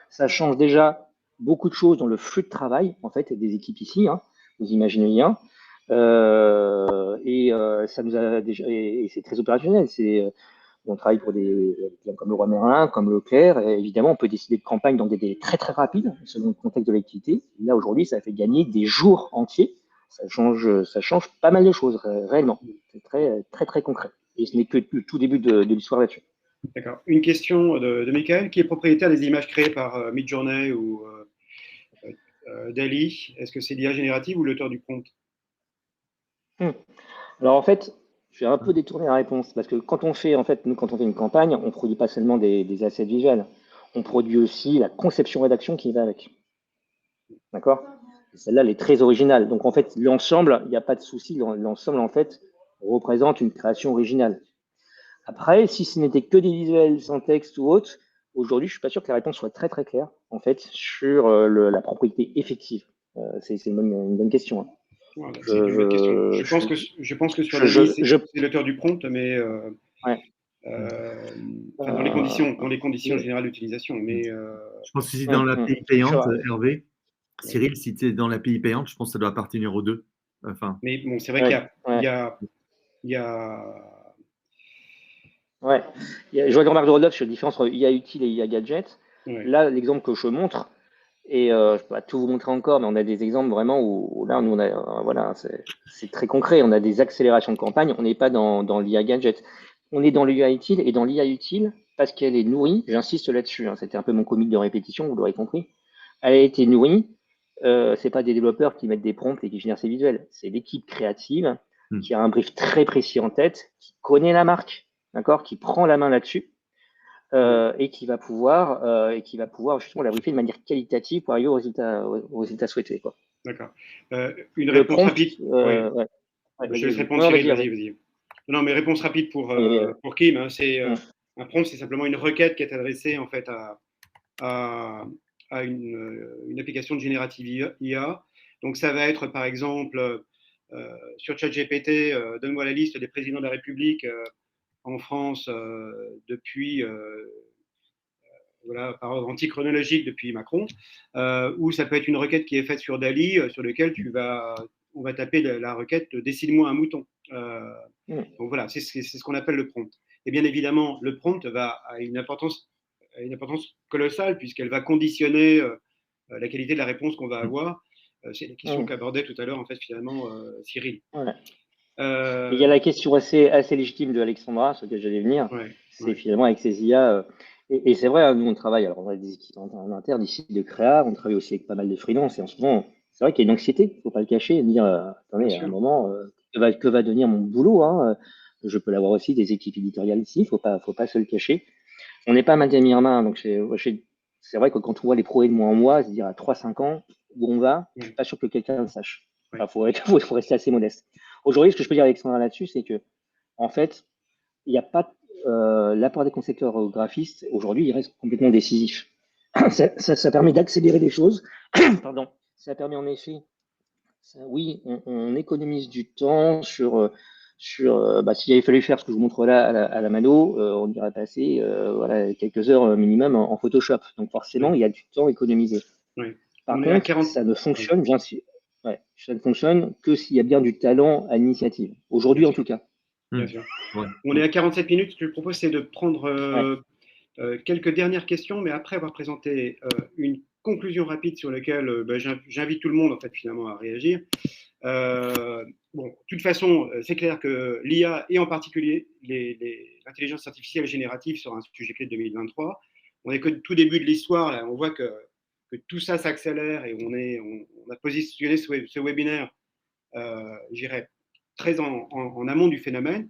Ça change déjà beaucoup de choses dans le flux de travail en fait des équipes ici. Hein, vous imaginez bien. Ça nous a déjà et c'est très opérationnel. On travaille pour des clients comme Leroy Merlin, comme Leclerc. Et évidemment, on peut décider de campagne dans des délais très très rapides selon le contexte de l'activité. Là, aujourd'hui, ça fait gagner des jours entiers. Ça change pas mal de choses réellement. C'est très très très concret. Et ce n'est que le tout début de l'histoire là-dessus. D'accord. Une question de Michael, qui est propriétaire des images créées par Midjourney ou Dali. Est-ce que c'est l'IA générative ou l'auteur du prompt? Alors en fait, Je vais un peu détourner la réponse parce que quand on fait, en fait, nous, quand on fait une campagne, on ne produit pas seulement des assets visuels, on produit aussi la conception-rédaction qui va avec. D'accord? Celle-là, elle est très originale. Donc, en fait, l'ensemble, il n'y a pas de souci. L'ensemble, en fait, représente une création originale. Après, si ce n'était que des visuels sans texte ou autre, aujourd'hui, je suis pas sûr que la réponse soit très très claire, en fait, sur la propriété effective. C'est une bonne question. Hein. Voilà, c'est une bonne question. Je pense que sur l'avis, c'est l'auteur du prompt, mais ouais. dans les conditions générales d'utilisation. Mais je pense que si dans l'API payante, Hervé, Cyril, si tu es dans l'API payante, je pense que ça doit appartenir aux deux. Enfin. Mais bon, c'est vrai qu'il y a Ouais, je vois une remarque de Rodolphe sur la différence entre IA utile et IA gadget. Ouais. Là, l'exemple que je montre, et je ne peux pas tout vous montrer encore, mais on a des exemples vraiment où là, nous, on a, voilà, c'est très concret. On a des accélérations de campagne. On n'est pas dans l'IA gadget. On est dans l'IA utile et dans l'IA utile parce qu'elle est nourrie. J'insiste là-dessus. Hein, c'était un peu mon comique de répétition, vous l'aurez compris. Elle a été nourrie. C'est pas des développeurs qui mettent des prompts et qui génèrent ces visuels. C'est l'équipe créative qui a un brief très précis en tête, qui connaît la marque. D'accord, qui prend la main là-dessus et qui va pouvoir justement la briefer de manière qualitative pour arriver aux résultats souhaités. D'accord. Une réponse rapide. Je laisse répondre Cyril, vas-y. Non, mais réponse rapide pour Kim. Hein, c'est un prompt, c'est simplement une requête qui est adressée en fait à une application de générative IA. Donc ça va être par exemple sur ChatGPT, donne-moi la liste des présidents de la République en France depuis voilà, par ordre antichronologique depuis Macron, ou ça peut être une requête qui est faite sur Dali, sur lequel on va taper la requête décide-moi un mouton. Donc voilà, c'est ce qu'on appelle le prompt. Et bien évidemment, le prompt a une importance colossale puisqu'elle va conditionner la qualité de la réponse qu'on va avoir. C'est la question qu'abordait tout à l'heure en fait finalement Cyril. Ouais. Il y a la question assez légitime de Alexandra, sur laquelle j'allais venir. C'est finalement avec ces IA. Et c'est vrai, nous on travaille, alors on a des équipes en interne ici de créa, on travaille aussi avec pas mal de freelance, et en ce moment, c'est vrai qu'il y a une anxiété, il ne faut pas le cacher, de dire, attendez, à un moment, que va devenir mon boulot hein, je peux l'avoir aussi des équipes éditoriales ici, il ne faut pas se le cacher. On n'est pas main à mi-main, donc c'est vrai que quand on voit les projets de mois en mois, c'est-à-dire à 3-5 ans, où on va, je ne suis pas sûr que quelqu'un le sache. Il faut rester assez modeste. Aujourd'hui, ce que je peux dire Alexandra là-dessus, c'est que, en fait, il n'y a pas l'apport des concepteurs graphistes, aujourd'hui, il reste complètement décisif. Ça permet d'accélérer les choses. Pardon. Ça permet en effet, oui, on économise du temps sur s'il avait fallu faire ce que je vous montre là à la mano, on irait passer voilà, quelques heures minimum en Photoshop. Donc forcément, il y a du temps économisé. Par contre, ça ne fonctionne bien sûr. Ouais, ça ne fonctionne que s'il y a bien du talent à l'initiative. Aujourd'hui, en tout cas. Bien sûr. On est à 47 minutes. Ce que je propose, c'est de prendre quelques dernières questions, mais après avoir présenté une conclusion rapide sur laquelle j'invite tout le monde, en fait, finalement, à réagir. Bon, de toute façon, c'est clair que l'IA, et en particulier l'intelligence artificielle générative, sera un sujet clé de 2023. On n'est que tout début de l'histoire, là, on voit que tout ça s'accélère et on a positionné ce webinaire, j'irais, très en amont du phénomène.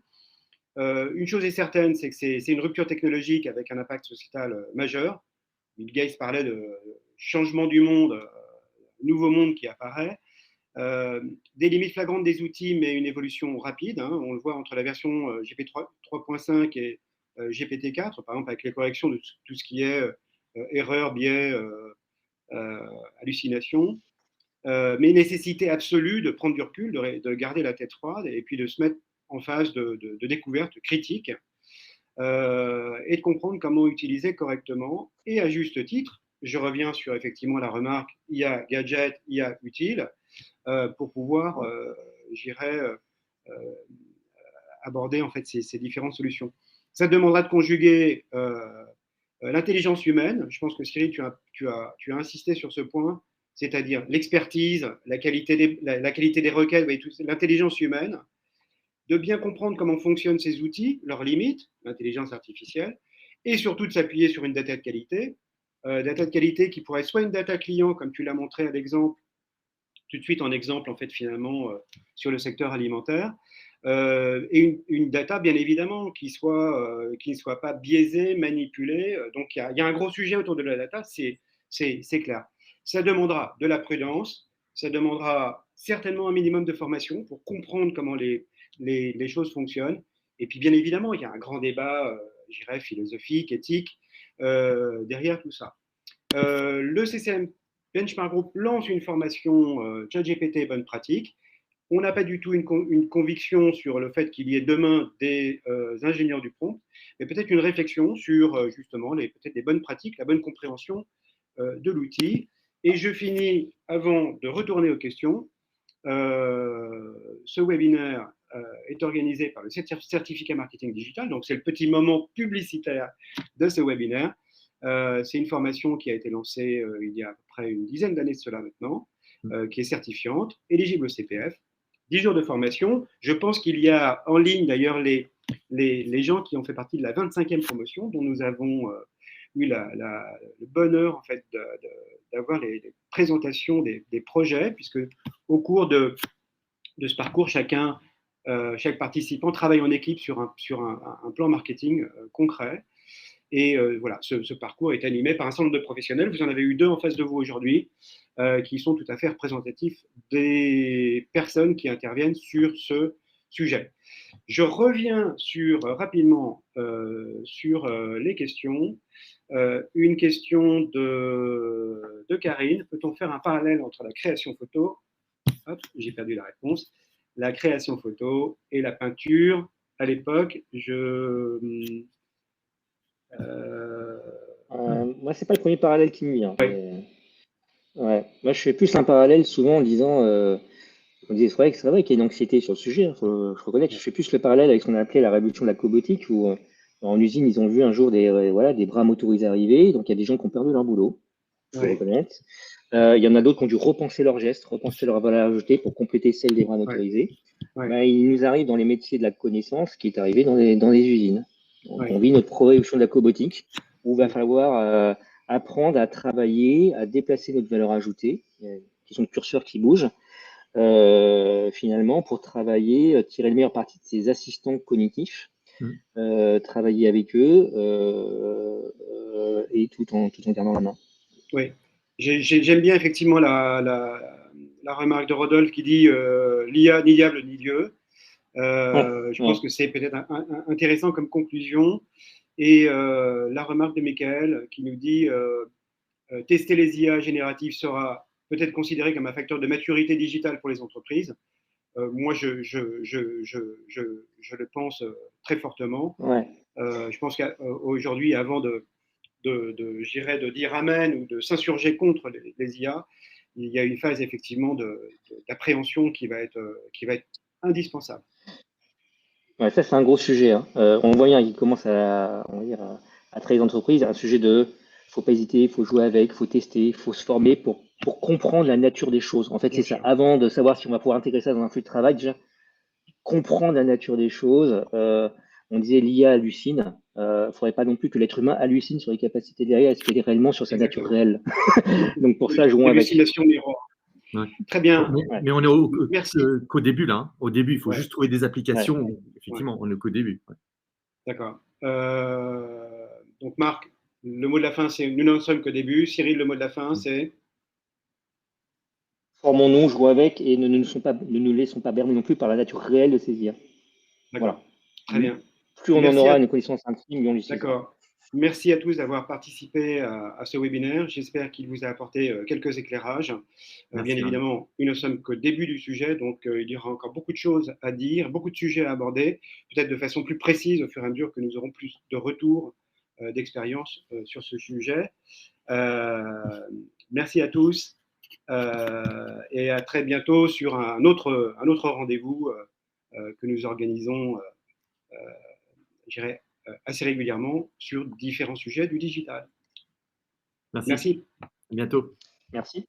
Une chose est certaine, c'est que c'est une rupture technologique avec un impact sociétal majeur. Bill Gates parlait de changement du monde, nouveau monde qui apparaît. Des limites flagrantes des outils, mais une évolution rapide. Hein, on le voit entre la version GPT 3.5 et GPT-4, par exemple avec les corrections de tout ce qui est erreur, biais, hallucination. Mais nécessité absolue de prendre du recul, de garder la tête froide et puis de se mettre en phase de découverte critique et de comprendre comment utiliser correctement et à juste titre. Je reviens sur effectivement la remarque IA gadget, IA utile pour pouvoir, aborder en fait ces différentes solutions. Ça demandera de conjuguer l'intelligence humaine. Je pense que Cyril, tu as insisté sur ce point, c'est-à-dire l'expertise, la qualité des requêtes, l'intelligence humaine, de bien comprendre comment fonctionnent ces outils, leurs limites, l'intelligence artificielle, et surtout de s'appuyer sur une data de qualité qui pourrait être soit une data client, comme tu l'as montré à l'exemple, tout de suite en exemple, en fait, finalement, sur le secteur alimentaire, et une data, bien évidemment, qui ne soit pas biaisée, manipulée. Donc, il y a un gros sujet autour de la data, c'est clair. Ça demandera de la prudence, ça demandera certainement un minimum de formation pour comprendre comment les choses fonctionnent. Et puis, bien évidemment, il y a un grand débat, je dirais, philosophique, éthique, derrière tout ça. Le CCM Benchmark Group lance une formation ChatGPT bonne pratique. On n'a pas du tout une conviction sur le fait qu'il y ait demain des ingénieurs du prompt, mais peut-être une réflexion sur justement peut-être les bonnes pratiques, la bonne compréhension de l'outil. Et je finis, avant de retourner aux questions, ce webinaire est organisé par le certificat marketing digital, donc c'est le petit moment publicitaire de ce webinaire. C'est une formation qui a été lancée il y a à peu près une dizaine d'années de cela maintenant, qui est certifiante, éligible au CPF, 10 jours de formation. Je pense qu'il y a en ligne d'ailleurs les gens qui ont fait partie de la 25e promotion, dont nous avons eu le bonheur en fait d'avoir les présentations des projets, puisque au cours de ce parcours, chaque participant travaille en équipe sur un plan marketing concret. Et voilà, ce parcours est animé par un certain nombre de professionnels. Vous en avez eu 2 en face de vous aujourd'hui, qui sont tout à fait représentatifs des personnes qui interviennent sur ce sujet. Je reviens rapidement sur les questions. Une question de Karine. Peut-on faire un parallèle entre la création photo, j'ai perdu la réponse, la création photo et la peinture à l'époque? Moi, c'est pas le premier parallèle qui me vient. Ouais. Moi, je fais plus un parallèle souvent en disant, on disait, c'est vrai qu'il y a une anxiété sur le sujet. Je reconnais que je fais plus le parallèle avec ce qu'on a appelé la révolution de la cobotique, où en usine, ils ont vu un jour des bras motorisés arriver. Donc, il y a des gens qui ont perdu leur boulot, il faut reconnaître. Il y en a d'autres qui ont dû repenser leurs gestes, repenser leur valeur ajoutée pour compléter celle des bras motorisés. Il nous arrive dans les métiers de la connaissance, qui est arrivé dans les usines. Donc, on vit notre révolution de la cobotique, où il va falloir apprendre à travailler, à déplacer notre valeur ajoutée. Il y a une question de curseur qui bouge. Finalement, pour travailler, tirer le meilleur parti de ses assistants cognitifs, travailler avec eux et tout en gardant la main. Oui, j'aime bien effectivement la remarque de Rodolphe qui dit l'IA ni diable ni Dieu. Je pense que c'est peut-être intéressant comme conclusion. Et la remarque de Michael qui nous dit tester les IA génératives sera peut-être considéré comme un facteur de maturité digitale pour les entreprises. Moi, je le pense très fortement. Je pense qu'aujourd'hui, avant de dire amen ou de s'insurger contre les IA, il y a une phase effectivement d'appréhension qui va être indispensable. Ouais, ça, c'est un gros sujet. Hein. On voit bien qu'il commence à traiter les entreprises, un sujet de faut pas hésiter, il faut jouer avec, il faut tester, il faut se former pour comprendre la nature des choses. En fait, c'est ça. Avant de savoir si on va pouvoir intégrer ça dans un flux de travail, déjà, comprendre la nature des choses. On disait l'IA hallucine. Il ne faudrait pas non plus que l'être humain hallucine sur les capacités derrière, est-ce qu'il est réellement sur sa nature réelle. Donc pour ça, jouons avec. Très bien. Mais on est qu'au début là. Hein. Au début, il faut juste trouver des applications. Effectivement, on est qu'au début. D'accord. Donc Marc, le mot de la fin, c'est nous n'en sommes qu'au début. Cyril, le mot de la fin, c'est formons-nous, jouons avec et ne nous laissons pas berner non plus par la nature réelle de ces IA. D'accord. Voilà. Très bien. Plus on en aura une connaissance intime, mieux on l'utilisera. D'accord. Merci à tous d'avoir participé à ce webinaire. J'espère qu'il vous a apporté quelques éclairages. Bien évidemment, nous ne sommes qu'au début du sujet, donc il y aura encore beaucoup de choses à dire, beaucoup de sujets à aborder, peut-être de façon plus précise au fur et à mesure que nous aurons plus de retours d'expérience sur ce sujet. Merci à tous et à très bientôt sur un autre rendez-vous que nous organisons, je dirais, assez régulièrement sur différents sujets du digital. Merci. À bientôt. Merci.